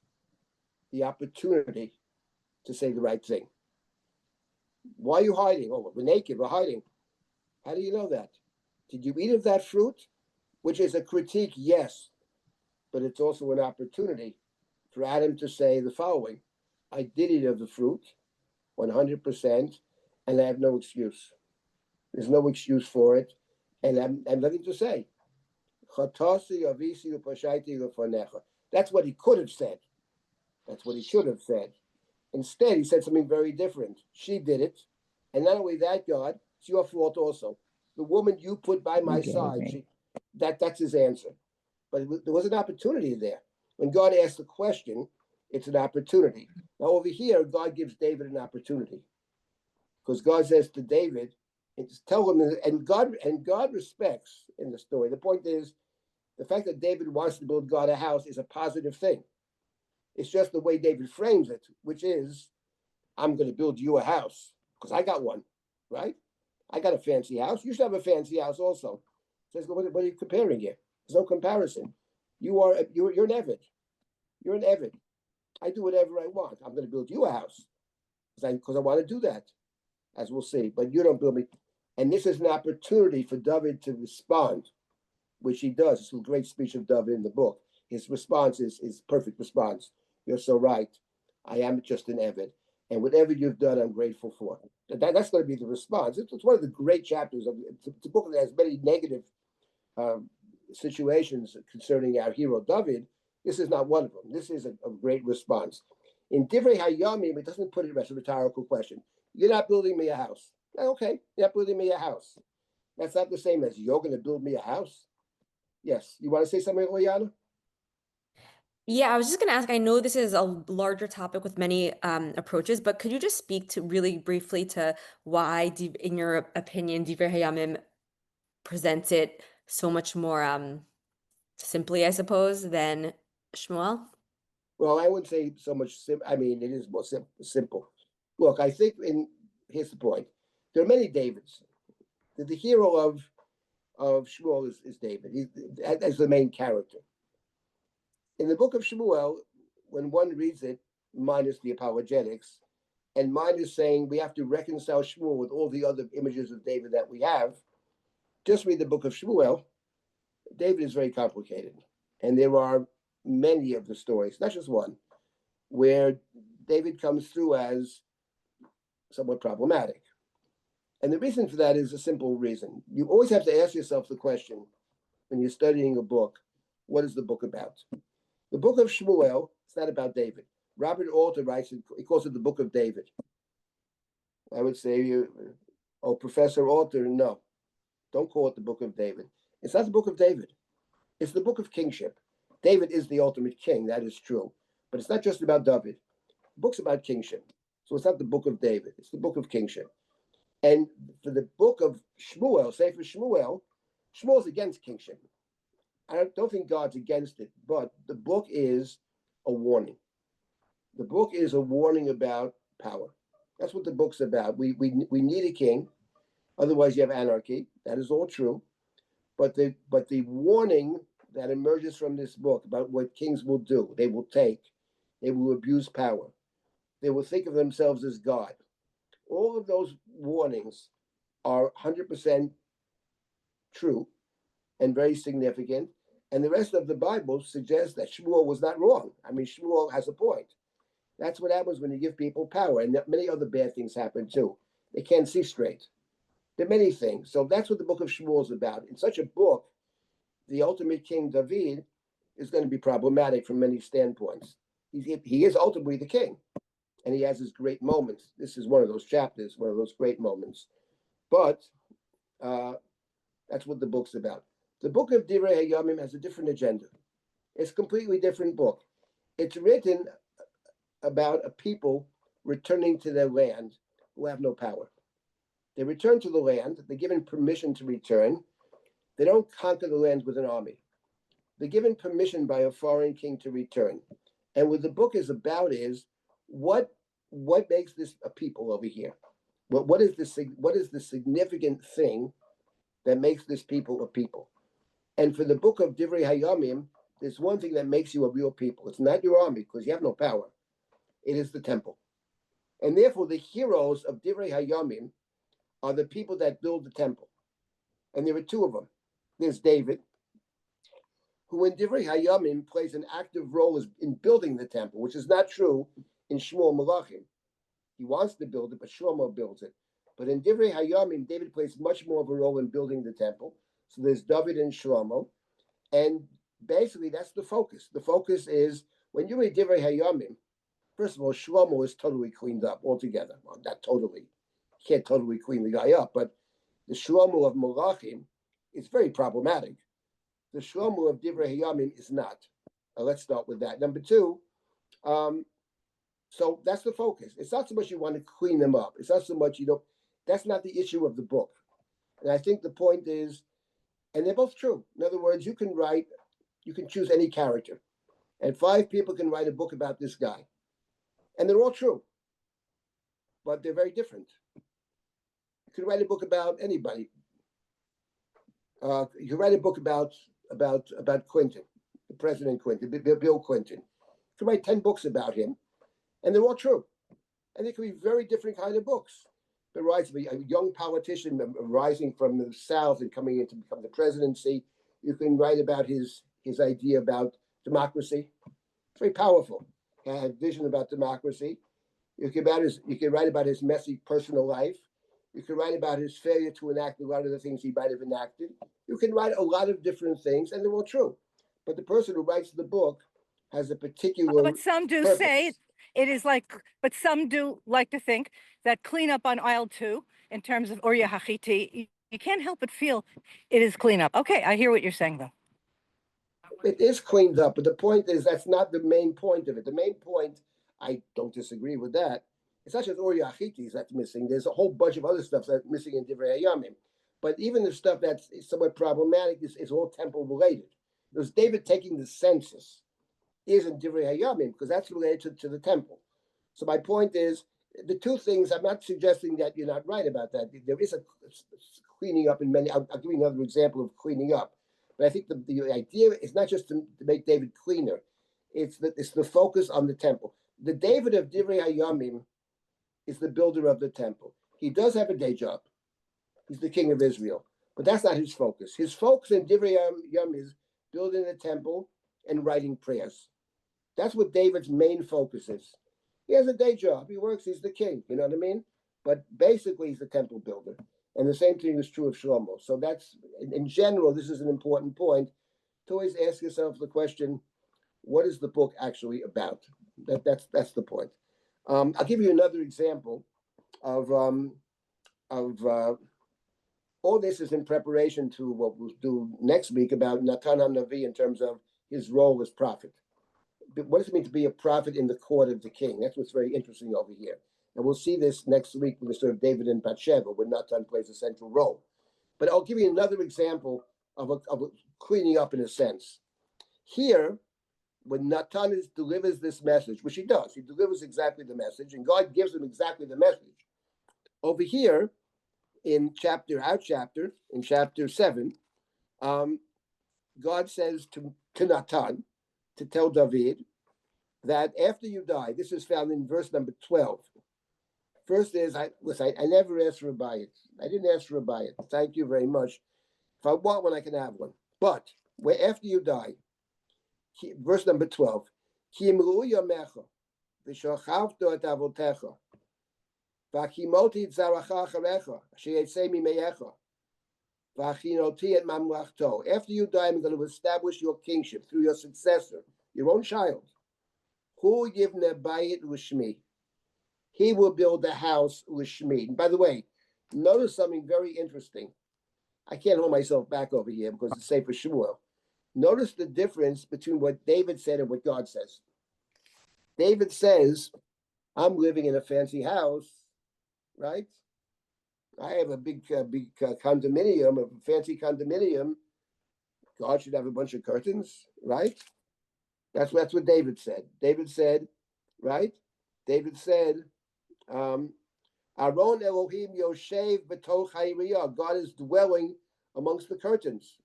Speaker 2: the opportunity to say the right thing. Why are you hiding? Oh, we're naked, we're hiding. How do you know that? Did you eat of that fruit? Which is a critique, yes, but it's also an opportunity for Adam to say the following: I did eat of the fruit, 100%, and I have no excuse. There's no excuse for it, and I'm nothing to say. That's what he could have said. That's what he should have said. Instead, he said something very different. She did it, and not only that, God, it's your fault also. The woman you put by my side, that's his answer. But there was an opportunity there. When God asks the question, it's an opportunity. Now over here, God gives David an opportunity, because God says to David, and just tell him, and God respects in the story. The point is, the fact that David wants to build God a house is a positive thing. It's just the way David frames it, which is, I'm going to build you a house because I got one, right? I got a fancy house. You should have a fancy house also. Says, what are you comparing here? There's no comparison. You're an Eved. You're an Eved. I do whatever I want. I'm going to build you a house because I want to do that, as we'll see. But you don't build me. And this is an opportunity for David to respond, which he does. It's a great speech of David in the book. His response is perfect response. You're so right. I am just an Eved. And whatever you've done, I'm grateful for. That's going to be the response. It's one of the great chapters of it's a book that has many negative situations concerning our hero David. This is not one of them. This is a great response. In Divrei Hayamim, it doesn't put it as a rhetorical question. You're not building me a house. Okay, you're not building me a house. That's not the same as you're going to build me a house. Yes. You want to say something, Liana?
Speaker 3: Yeah, I was just going to ask, I know this is a larger topic with many approaches, but could you just speak to really briefly to why, in your opinion, Divrei Hayamim presents it so much more simply, I suppose, than Shmuel?
Speaker 2: Well, I wouldn't say so much. I mean, it is more simple. Look, I think here's the point. There are many Davids. The hero of Shmuel is David. He's as the main character. In the book of Shmuel, when one reads it, minus the apologetics, and mine is saying we have to reconcile Shmuel with all the other images of David that we have, just read the book of Shmuel. David is very complicated. And there are many of the stories, not just one, where David comes through as somewhat problematic. And the reason for that is a simple reason. You always have to ask yourself the question when you're studying a book, what is the book about? The book of Shmuel, it's not about David. Robert Alter writes, he calls it the book of David. I would say, oh, Professor Alter, no, don't call it the book of David. It's not the book of David. It's the book of kingship. David is the ultimate king, that is true. But it's not just about David. The book's about kingship. So it's not the book of David, it's the book of kingship. And for the book of Shmuel, say for Shmuel, Shmuel's against kingship. I don't think God's against it, but the book is a warning. The book is a warning about power. That's what the book's about. We need a king, otherwise you have anarchy. That is all true. But the warning that emerges from this book about what kings will do, they will abuse power, they will think of themselves as God. All of those warnings are 100% true and very significant. And the rest of the Bible suggests that Shmuel was not wrong. I mean, Shmuel has a point. That's what happens when you give people power. And many other bad things happen too. They can't see straight. There are many things. So that's what the book of Shmuel is about. In such a book, the ultimate king, David, is going to be problematic from many standpoints. He is ultimately the king. And he has his great moments. This is one of those chapters, one of those great moments. But that's what the book's about. The book of Divrei Hayamim has a different agenda. It's a completely different book. It's written about a people returning to their land who have no power. They return to the land. They're given permission to return. They don't conquer the land with an army. They're given permission by a foreign king to return. And what the book is about is what makes this a people over here? What is the significant thing that makes this people a people? And for the book of Divrei Hayamim, there's one thing that makes you a real people. It's not your army, because you have no power. It is the temple. And therefore, the heroes of Divrei Hayamim are the people that build the temple. And there are two of them. There's David, who in Divrei Hayamim plays an active role in building the temple, which is not true in Shmuel Malachim. He wants to build it, but Shlomo builds it. But in Divrei Hayamim, David plays much more of a role in building the temple. So there's David and Shlomo. And basically, that's the focus. The focus is, when you read Divrei Hayamim, first of all, Shlomo is totally cleaned up altogether. Well, not totally. You can't totally clean the guy up, but the Shlomo of Malachim is very problematic. The Shlomo of Divrei Hayamim is not. Let's start with that. Number two, so that's the focus. It's not so much you want to clean them up. It's not so much that's not the issue of the book. And I think the point is, and they're both true. In other words, you can choose any character. And 5 people can write a book about this guy. And they're all true. But they're very different. You could write a book about anybody. You could write a book about Clinton, the President Clinton, Bill Clinton. You could write 10 books about him, and they're all true. And they could be very different kind of books. The rise of a young politician rising from the South and coming in to become the presidency. You can write about his idea about democracy. It's very powerful. He had a vision about democracy. You can write about his messy personal life. You can write about his failure to enact a lot of the things he might have enacted. You can write a lot of different things, and they're all true. But the person who writes the book has a particular
Speaker 6: But some do
Speaker 2: purpose.
Speaker 6: say it is like, but some do like to think that cleanup on aisle 2, in terms of Orya Hachiti, you can't help but feel it is cleanup. Okay, I hear what you're saying, though.
Speaker 2: It is cleaned up, but the point is that's not the main point of it. The main point, I don't disagree with that. It's not just Orya Hachitis that's missing. There's a whole bunch of other stuff that's missing in Divrei Hayamim. But even the stuff that's somewhat problematic is all temple related. There's David taking the census isn't Divrei Hayamim, because that's related to the temple. So my point is, the two things, I'm not suggesting that you're not right about that. There is a cleaning up in many, I'll give you another example of cleaning up. But I think the idea is not just to make David cleaner. It's the focus on the temple. The David of Divrei Hayamim is the builder of the temple. He does have a day job. He's the king of Israel, but that's not his focus. His focus in Divrei Hayamim is building the temple and writing prayers. That's what David's main focus is. He has a day job. He works. He's the king. You know what I mean? But basically, he's the temple builder. And the same thing is true of Shlomo. So that's, in general, this is an important point to always ask yourself the question, what is the book actually about? That's the point. I'll give you another example of all this is in preparation to what we'll do next week about Natan HaNavi in terms of his role as prophet. What does it mean to be a prophet in the court of the king? That's what's very interesting over here. And we'll see this next week with the story of David and Bathsheba, where Natan plays a central role. But I'll give you another example of a cleaning up in a sense. Here, when Natan delivers this message, which he does, he delivers exactly the message, and God gives him exactly the message. Over here, in chapter 7, God says to Natan, to tell David, that after you die, this is found in verse number 12. First is, I never asked for a bayit. I didn't ask for a bayit. Thank you very much. If I want one, I can have one. But where after you die, verse number 12, Ki imru yamecha v'shochavto et avotecha v'achimoti et zaracha acharecha asher yetzei mimeyecha v'achinoti et mamlachto. After you die, I'm going to establish your kingship through your successor, your own child. Hu yivne bayit l'shmi. He will build a house l'shmi. And by the way, notice something very interesting. I can't hold myself back over here because it's Sefer Shmuel. Notice the difference between what David said and what God says. David says, I'm living in a fancy house, right? I have a big condominium, a fancy condominium. God should have a bunch of curtains, right? That's what David said. David said, right? David said, Aron Elohim Yoshev B'toch Ha'iriyah. God is dwelling amongst the curtains,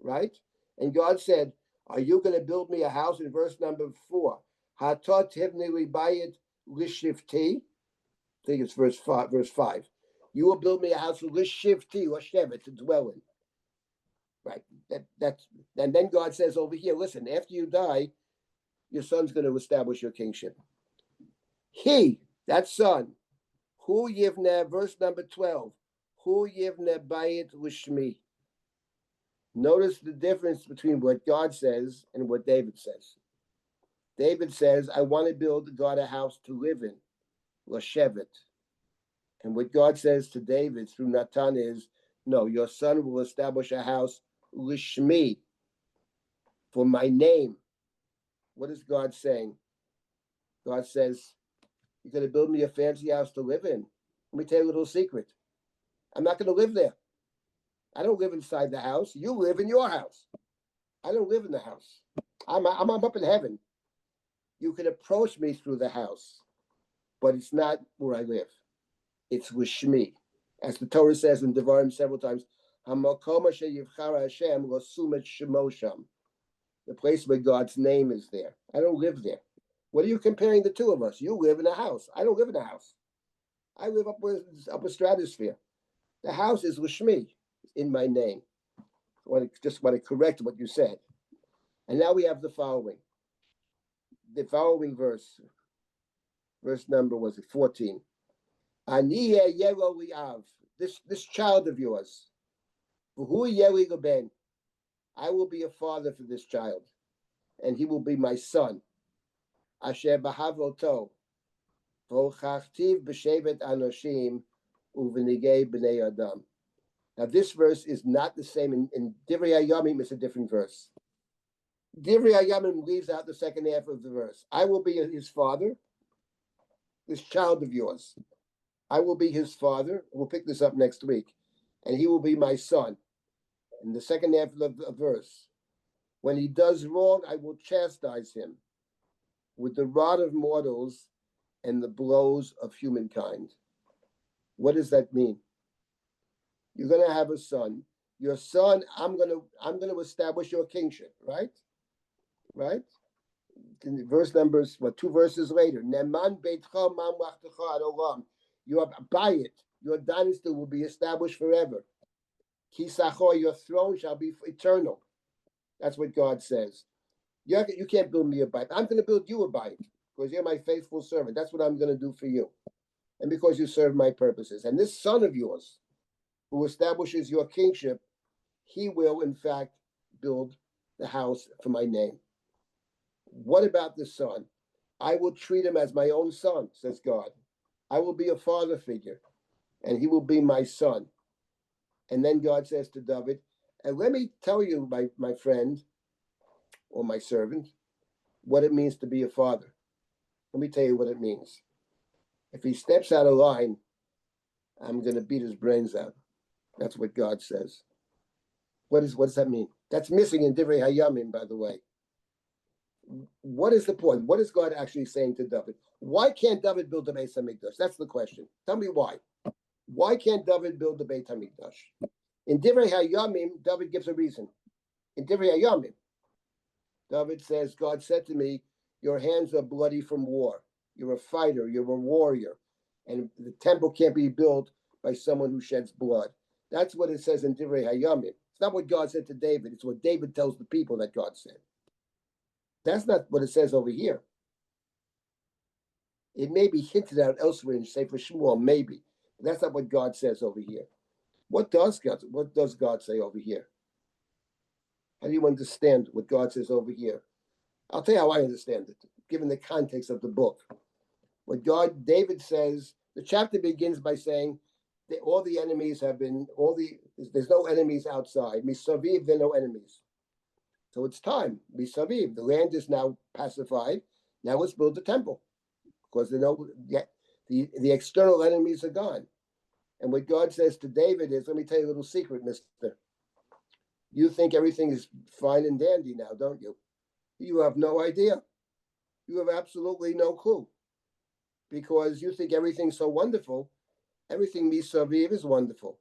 Speaker 2: right? And God said, are you going to build me a house in verse number 4? Hatot Tivnei Li Bayit Lishivti. I think it's verse 5. You will build me a house Lishivti, Lashevet, to dwell in. Right. And then God says over here, listen, after you die, your son's going to establish your kingship. He, that son, Hu Yivne, verse number 12, Hu Yivne Bayit Lishmi. Notice the difference between what God says and what David says. David says, I want to build God a house to live in, Lashevet. And what God says to David through Natan is, no, your son will establish a house, Lishmi, for my name. What is God saying? God says, you're going to build me a fancy house to live in. Let me tell you a little secret. I'm not going to live there. I don't live inside the house. You live in your house. I don't live in the house. I'm up in heaven. You can approach me through the house, but it's not where I live. It's with Shmi. As the Torah says in Devarim several times, Hamakom asher yivchar Hashem lo sumet shemo sham. The place where God's name is there. I don't live there. What are you comparing the two of us? You live in a house. I don't live in a house. I live up a stratosphere. The house is Lishmi, in my name. I just want to correct what you said. And now we have the following. The following verse number was it 14. Aniyeh yelo li'av, this child of yours, v'hu yeli leben, I will be a father for this child, and he will be my son. Asher b'havoto, v'hochachtiv b'shevet anoshim u'v'nigei b'nei adam. Now this verse is not the same in Divrei Hayamim. It's a different verse. Divrei Hayamim leaves out the second half of the verse. I will be his father, this child of yours. I will be his father. We'll pick this up next week. And he will be my son. In the second half of the verse, when he does wrong, I will chastise him with the rod of mortals and the blows of humankind. What does that mean? You're going to have a son. Your son, I'm going to establish your kingship, right? Right? in verse numbers, two verses later, Neman beitcha mamlachtecha ad olam. Your bayit, your dynasty will be established forever. Kisachor, your throne shall be eternal. That's what God says. You can't build me a bayit. I'm going to build you a bayit because you're my faithful servant. That's what I'm going to do for you. And because you serve my purposes. And this son of yours, who establishes your kingship, he will, in fact, build the house for my name. What about the son? I will treat him as my own son, says God. I will be a father figure, and he will be my son. And then God says to David, and let me tell you, my friend, or my servant, what it means to be a father. Let me tell you what it means. If he steps out of line, I'm going to beat his brains out. That's what God says. What does that mean? That's missing in Divrei Hayamim, by the way. What is the point? What is God actually saying to David? Why can't David build the Beit HaMikdash? That's the question. Tell me why. Why can't David build the Beit HaMikdash? In Divrei Hayamim, David gives a reason. In Divrei Hayamim, David says, God said to me, your hands are bloody from war. You're a fighter. You're a warrior. And the temple can't be built by someone who sheds blood. That's what it says in Divrei Hayamim. It's not what God said to David. It's what David tells the people that God said. That's not what it says over here. It may be hinted at elsewhere in Sefer Shmuel, maybe. But that's not what God says over here. What does God say over here? How do you understand what God says over here? I'll tell you how I understand it, given the context of the book. What David says, the chapter begins by saying that all the enemies have been, there's no enemies outside. Misaviv, there are no enemies. So it's time. Misaviv, the land is now pacified. Now let's build the temple. Because the external enemies are gone. And what God says to David is, let me tell you a little secret, mister. You think everything is fine and dandy now, don't you? You have no idea. You have absolutely no clue. Because you think everything's so wonderful. Everything misaviv is wonderful.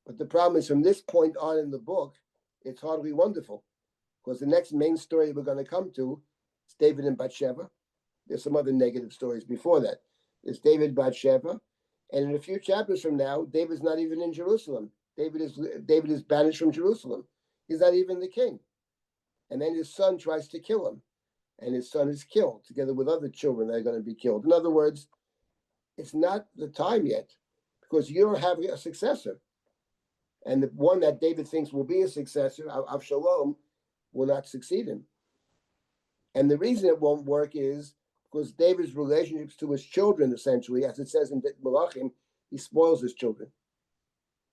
Speaker 2: But the problem is from this point on in the book, it's hardly wonderful. Because the next main story we're going to come to is David and Bathsheba. There's some other negative stories before that. There's David, Bathsheba. And in a few chapters from now, David's not even in Jerusalem. David is banished from Jerusalem. He's not even the king. And then his son tries to kill him. And his son is killed, together with other children that are going to be killed. In other words, it's not the time yet, because you don't have a successor. And the one that David thinks will be a successor, Avshalom, will not succeed him. And the reason it won't work is because David's relationships to his children, essentially, as it says in Malachim, he spoils his children.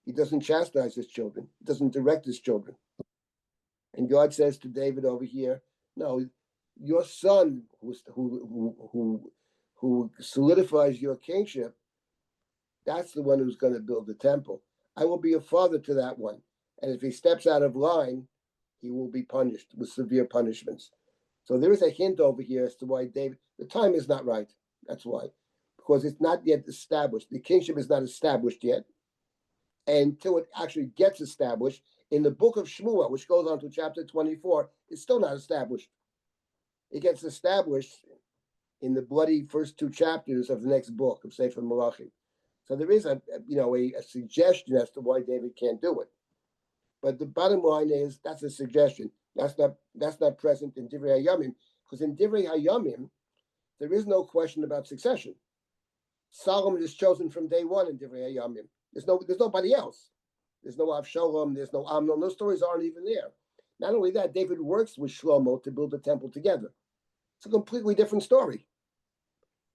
Speaker 2: He doesn't chastise his children. He doesn't direct his children. And God says to David over here, no, your son who solidifies your kingship, that's the one who's going to build the temple. I will be a father to that one. And if he steps out of line, he will be punished with severe punishments. So there is a hint over here as to why David, the time is not right. That's why. Because it's not yet established. The kingship is not established yet. And until it actually gets established, in the book of Shmuel, which goes on to chapter 24, it's still not established. It gets established in the bloody first two chapters of the next book of Sefer Malachim. So there is a suggestion as to why David can't do it. But the bottom line is that's a suggestion. That's not present in Divrei Hayamim, because in Divrei Hayamim, there is no question about succession. Solomon is chosen from day one in Divrei Hayamim. There's nobody else. There's no Avshalom, there's no Amnon. Those stories aren't even there. Not only that, David works with Shlomo to build the temple together. It's a completely different story.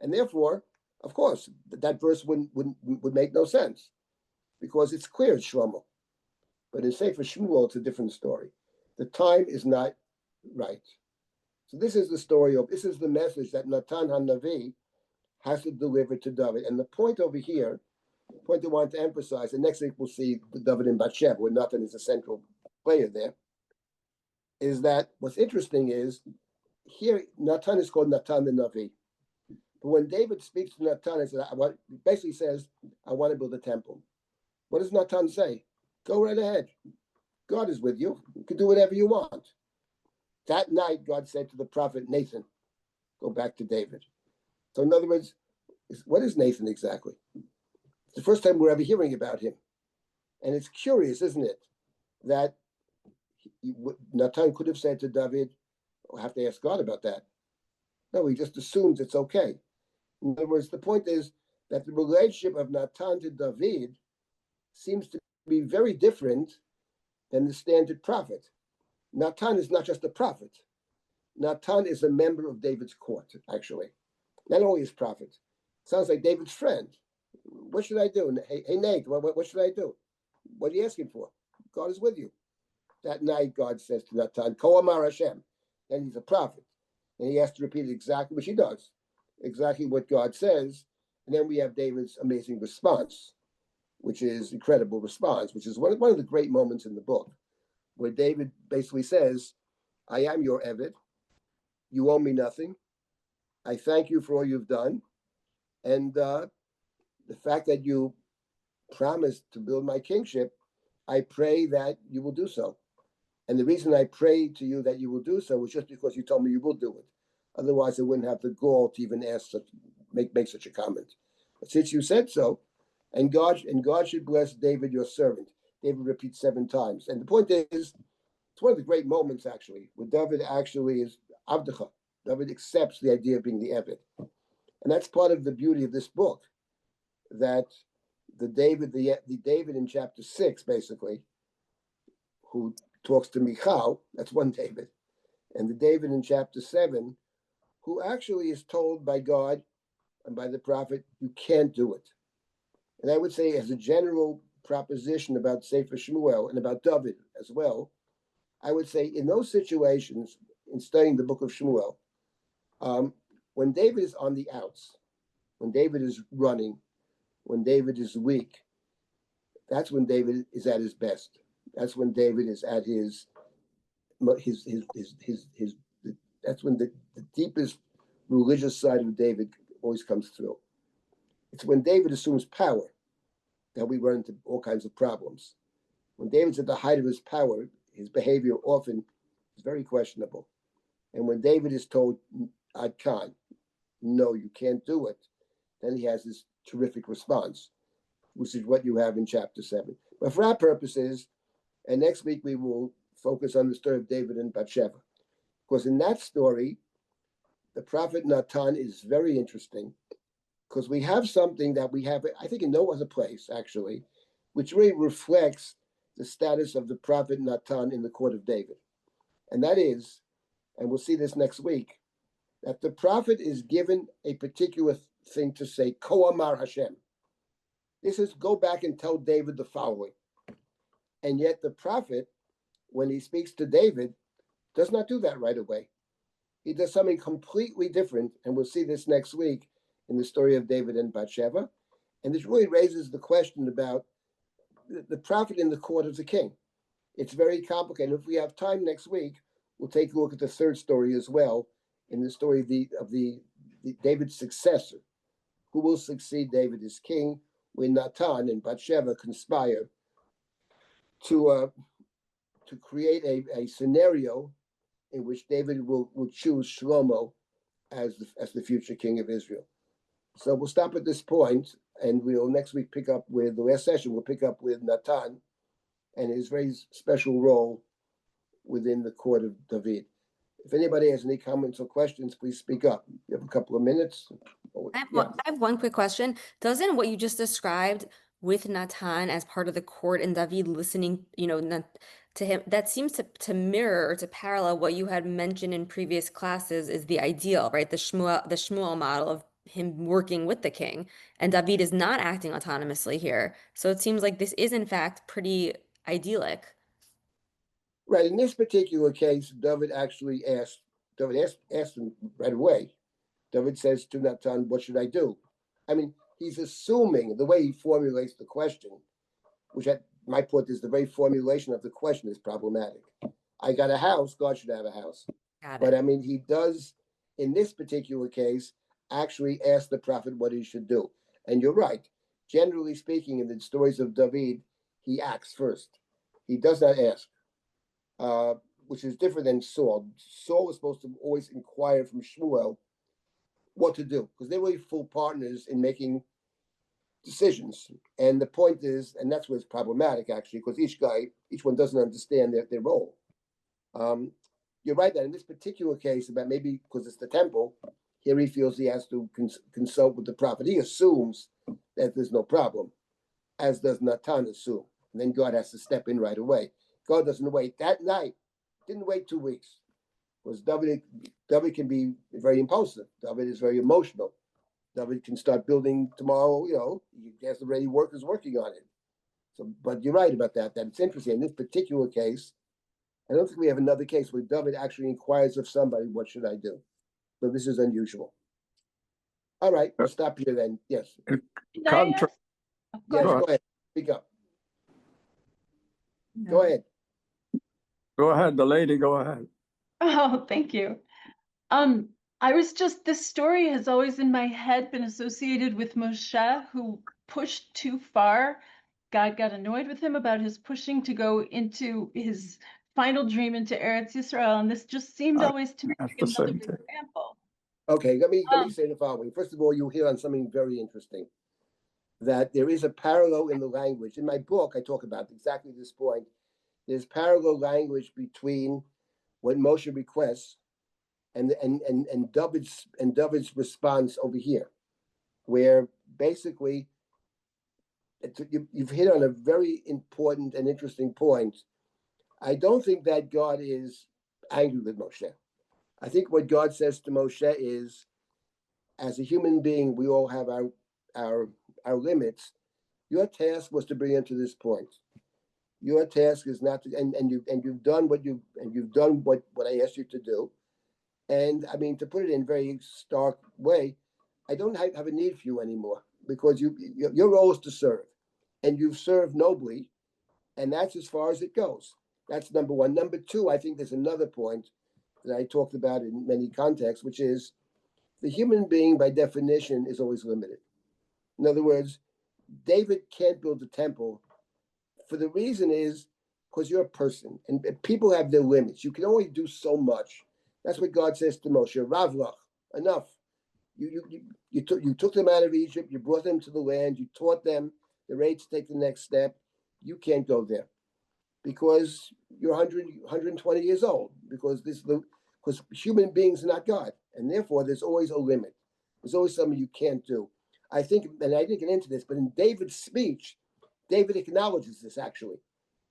Speaker 2: And therefore, of course, that verse would make no sense because it's clear it's Shlomo. But in Sefer Shmuel, it's a different story. The time is not right. So this is the message that Natan HaNavi has to deliver to David. And the point over here, the point I want to emphasize, and next week we'll see David and Bathsheba, where Natan is a central player there, is that what's interesting is here Natan is called Natan the Navi. But when David speaks to Natan, basically says, I want to build a temple. What does Natan say? Go right ahead. God is with you. You can do whatever you want. That night, God said to the prophet Nathan, go back to David. So in other words, what is Nathan exactly? It's the first time we're ever hearing about him. And it's curious, isn't it, that Natan could have said to David, I'll have to ask God about that. No, he just assumes it's okay. In other words, the point is that the relationship of Natan to David seems to be very different than the standard prophet. Natan is not just a prophet. Natan is a member of David's court, actually. Not only his prophet. Sounds like David's friend. What should I do? Hey Nate, what should I do? What are you asking for? God is with you. That night, God says to Natan, Ko Amar Hashem. And he's a prophet. And he has to repeat exactly, which he does, exactly what God says. And then we have David's amazing response, which is incredible response, which is one of the great moments in the book, where David basically says, I am your Eved. You owe me nothing. I thank you for all you've done. And the fact that you promised to build my kingship, I pray that you will do so. And the reason I prayed to you that you will do so was just because you told me you will do it. Otherwise, I wouldn't have the gall to even ask make such a comment. But since you said so, and God should bless David, your servant. David repeats 7 times. And the point is, it's one of the great moments, actually, where David actually is Avdecha. David accepts the idea of being the Eved. And that's part of the beauty of this book, that the David in chapter 6, basically, who talks to Michal, that's one David, and the David in chapter 7, who actually is told by God and by the prophet, you can't do it. And I would say, as a general proposition about Sefer Shmuel and about David as well, I would say in those situations, in studying the book of Shmuel, when David is on the outs, when David is running, when David is weak, that's when David is at his best. That's when David is at that's when the deepest religious side of David always comes through. It's when David assumes power that we run into all kinds of problems. When David's at the height of his power, his behavior often is very questionable. And when David is told, Ad Khan, no, you can't do it, then he has this terrific response, which is what you have in chapter 7. But for our purposes, and next week we will focus on the story of David and Bathsheba. Because in that story, the prophet Natan is very interesting, because we have something that we have, I think, in no other place, actually, which really reflects the status of the prophet Natan in the court of David. And that is, and we'll see this next week, that the prophet is given a particular thing to say, Ko Amar Hashem. This is, go back and tell David the following. And yet the prophet, when he speaks to David, does not do that right away. He does something completely different, and we'll see this next week in the story of David and Bathsheba. And this really raises the question about the prophet in the court of the king. It's very complicated. If we have time next week, we'll take a look at the third story as well, in the story of the David's successor, who will succeed David as king, when Natan and Bathsheba conspire to create a scenario in which David will choose Shlomo as the future king of Israel. So we'll stop at this point, and we'll next week pick up with the last session. We'll pick up with Natan and his very special role within the court of David. If anybody has any comments or questions, please speak up. You have a couple of minutes.
Speaker 3: I have one quick question. Doesn't what you just described with Natan as part of the court and David listening, to him, that seems to mirror or to parallel what you had mentioned in previous classes is the ideal, right? The Shmuel model of him working with the king, and David is not acting autonomously here. So it seems like this is in fact pretty idyllic.
Speaker 2: Right. In this particular case, David asked him right away. David says to Natan, what should I do? I mean, he's assuming the way he formulates the question, which at my point is the very formulation of the question is problematic. I got a house, God should have a house. But I mean, he does, in this particular case, actually ask the prophet what he should do. And you're right. Generally speaking, in the stories of David, he acts first. He does not ask. Which is different than Saul. Saul was supposed to always inquire from Shmuel what to do, because they were full partners in making decisions. And the point is, and that's what's problematic actually, because each one doesn't understand their role. You're right that in this particular case, about maybe because it's the temple, here he feels he has to consult with the prophet. He assumes that there's no problem, as does Natan assume. And then God has to step in right away. God doesn't wait. That night, didn't wait 2 weeks. Because David can be very impulsive. David is very emotional. David can start building tomorrow, he has already workers working on it. So, but you're right about that it's interesting. In this particular case, I don't think we have another case where David actually inquires of somebody, what should I do? So this is unusual. All right, we'll stop here then. Yes.
Speaker 7: Can I ask?
Speaker 2: Yes,
Speaker 5: Go
Speaker 2: go ahead. Speak up. Go ahead.
Speaker 5: Go ahead, the lady, go ahead.
Speaker 8: Oh, thank you. This story has always in my head been associated with Moshe, who pushed too far. God got annoyed with him about his pushing to go into his final dream into Eretz Yisrael, and this just seemed always to me
Speaker 5: That's
Speaker 8: like
Speaker 5: the
Speaker 8: another
Speaker 5: same thing.
Speaker 8: example.
Speaker 2: Okay, let me say the following. First of all, you'll hear on something very interesting, that there is a parallel in the language. In my book, I talk about exactly this point. There's parallel language between what Moshe requests and David's response over here, where basically you've hit on a very important and interesting point. I don't think that God is angry with Moshe. I think what God says to Moshe is, as a human being, we all have our limits. Your task was to bring him to this point. Your task is not to, and you've done what I asked you to do. And I mean, to put it in a very stark way, I don't have a need for you anymore, because your role is to serve, and you've served nobly, and that's as far as it goes. That's number one. Number two, I think there's another point that I talked about in many contexts, which is the human being by definition is always limited. In other words, David can't build a temple for the reason is because you're a person, and people have their limits. You can only do so much. That's what God says to Moshe, Ravlach, enough. You took them out of Egypt, you brought them to the land, you taught them the way to take the next step. You can't go there because you're 120 years old, because human beings are not God, and therefore there's always a limit. There's always something you can't do. I think, and I didn't get into this, but in David's speech, David acknowledges this actually.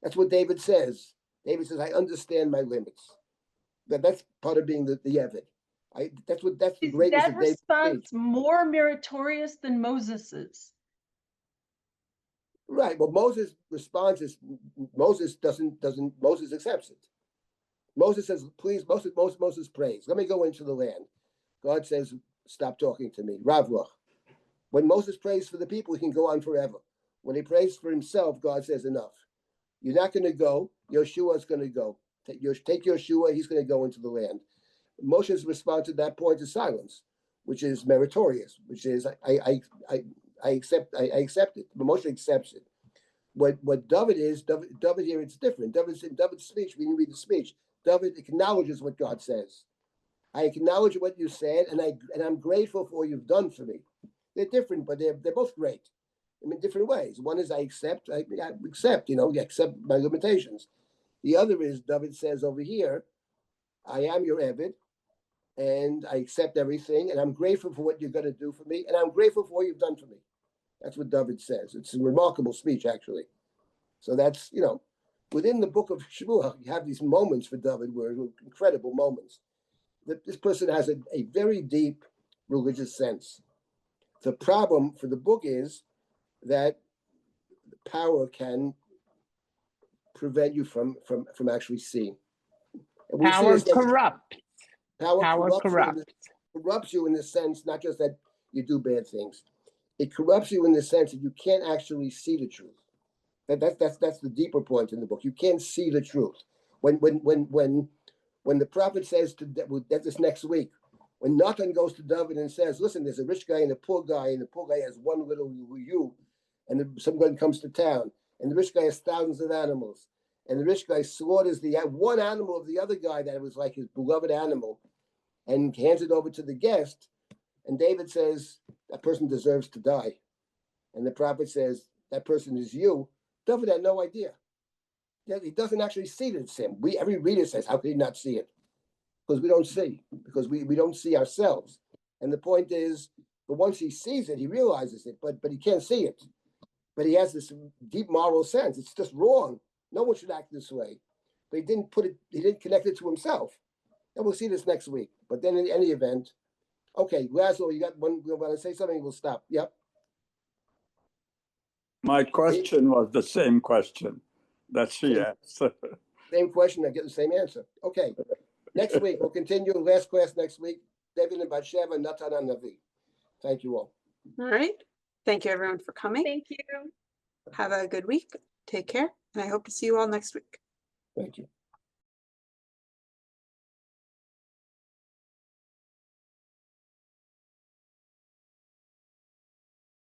Speaker 2: That's what David says. David says, I understand my limits. That's part of being the Eved. That's the
Speaker 8: Is
Speaker 2: greatness
Speaker 8: that
Speaker 2: of David's
Speaker 8: response
Speaker 2: speech.
Speaker 8: more meritorious than Moses's?
Speaker 2: Right. Well, Moses' response is Moses accepts it. Moses says, please, Moses prays. Let me go into the land. God says, stop talking to me. Ravlach. When Moses prays for the people, he can go on forever. When he prays for himself, God says, enough. You're not going to go. Yeshua is going to go. Take Yeshua, he's going to go into the land. Moshe's response at that point is silence, which is meritorious, which is I accept it. But Moshe accepts it. What David here, it's different. In David's speech, we didn't read the speech. David acknowledges what God says. I acknowledge what you said, and I'm grateful for what you've done for me. They're different, but they're both great. In different ways. One is I accept, I accept my limitations. The other is David says over here, I am your Eved, and I accept everything, and I'm grateful for what you're going to do for me, and I'm grateful for what you've done for me. That's what David says. It's a remarkable speech, actually. So that's, within the book of Shmuel, you have these moments for David where incredible moments. This person has a very deep religious sense. The problem for the book is that power can prevent you from actually seeing. And we see
Speaker 7: Power
Speaker 2: this next.
Speaker 7: corrupt.
Speaker 2: Power
Speaker 7: corrupts.
Speaker 2: corrupts you in the sense, not just that you do bad things. It corrupts you in the sense that you can't actually see the truth. That's the deeper point in the book. You can't see the truth. When the prophet says that's this next week, when Nathan goes to David and says, listen, there's a rich guy and a poor guy has one little ewe, and someone comes to town, and the rich guy has thousands of animals, and the rich guy slaughters the one animal of the other guy that was like his beloved animal, and hands it over to the guest, And David says, that person deserves to die. And the prophet says, that person is you. David had no idea. He doesn't actually see that it's him. Every reader says, how could he not see it? Because we don't see, because we don't see ourselves. And the point is, but once he sees it, he realizes it, but he can't see it. But he has this deep moral sense. It's just wrong. No one should act this way. But he didn't connect it to himself. And we'll see this next week. But then in any event, okay, Laszlo, you got one, you want to say something? We'll stop. Yep.
Speaker 5: My question was the same question that she asked.
Speaker 2: Same question, I get the same answer. Okay. Next week, we'll continue. Last class next week. David and Bathsheba, Natan and Navi. Thank you all.
Speaker 1: All right. Thank you everyone for coming.
Speaker 9: Thank you.
Speaker 1: Have a good week. Take care. And I hope to see you all next week.
Speaker 2: Thank you.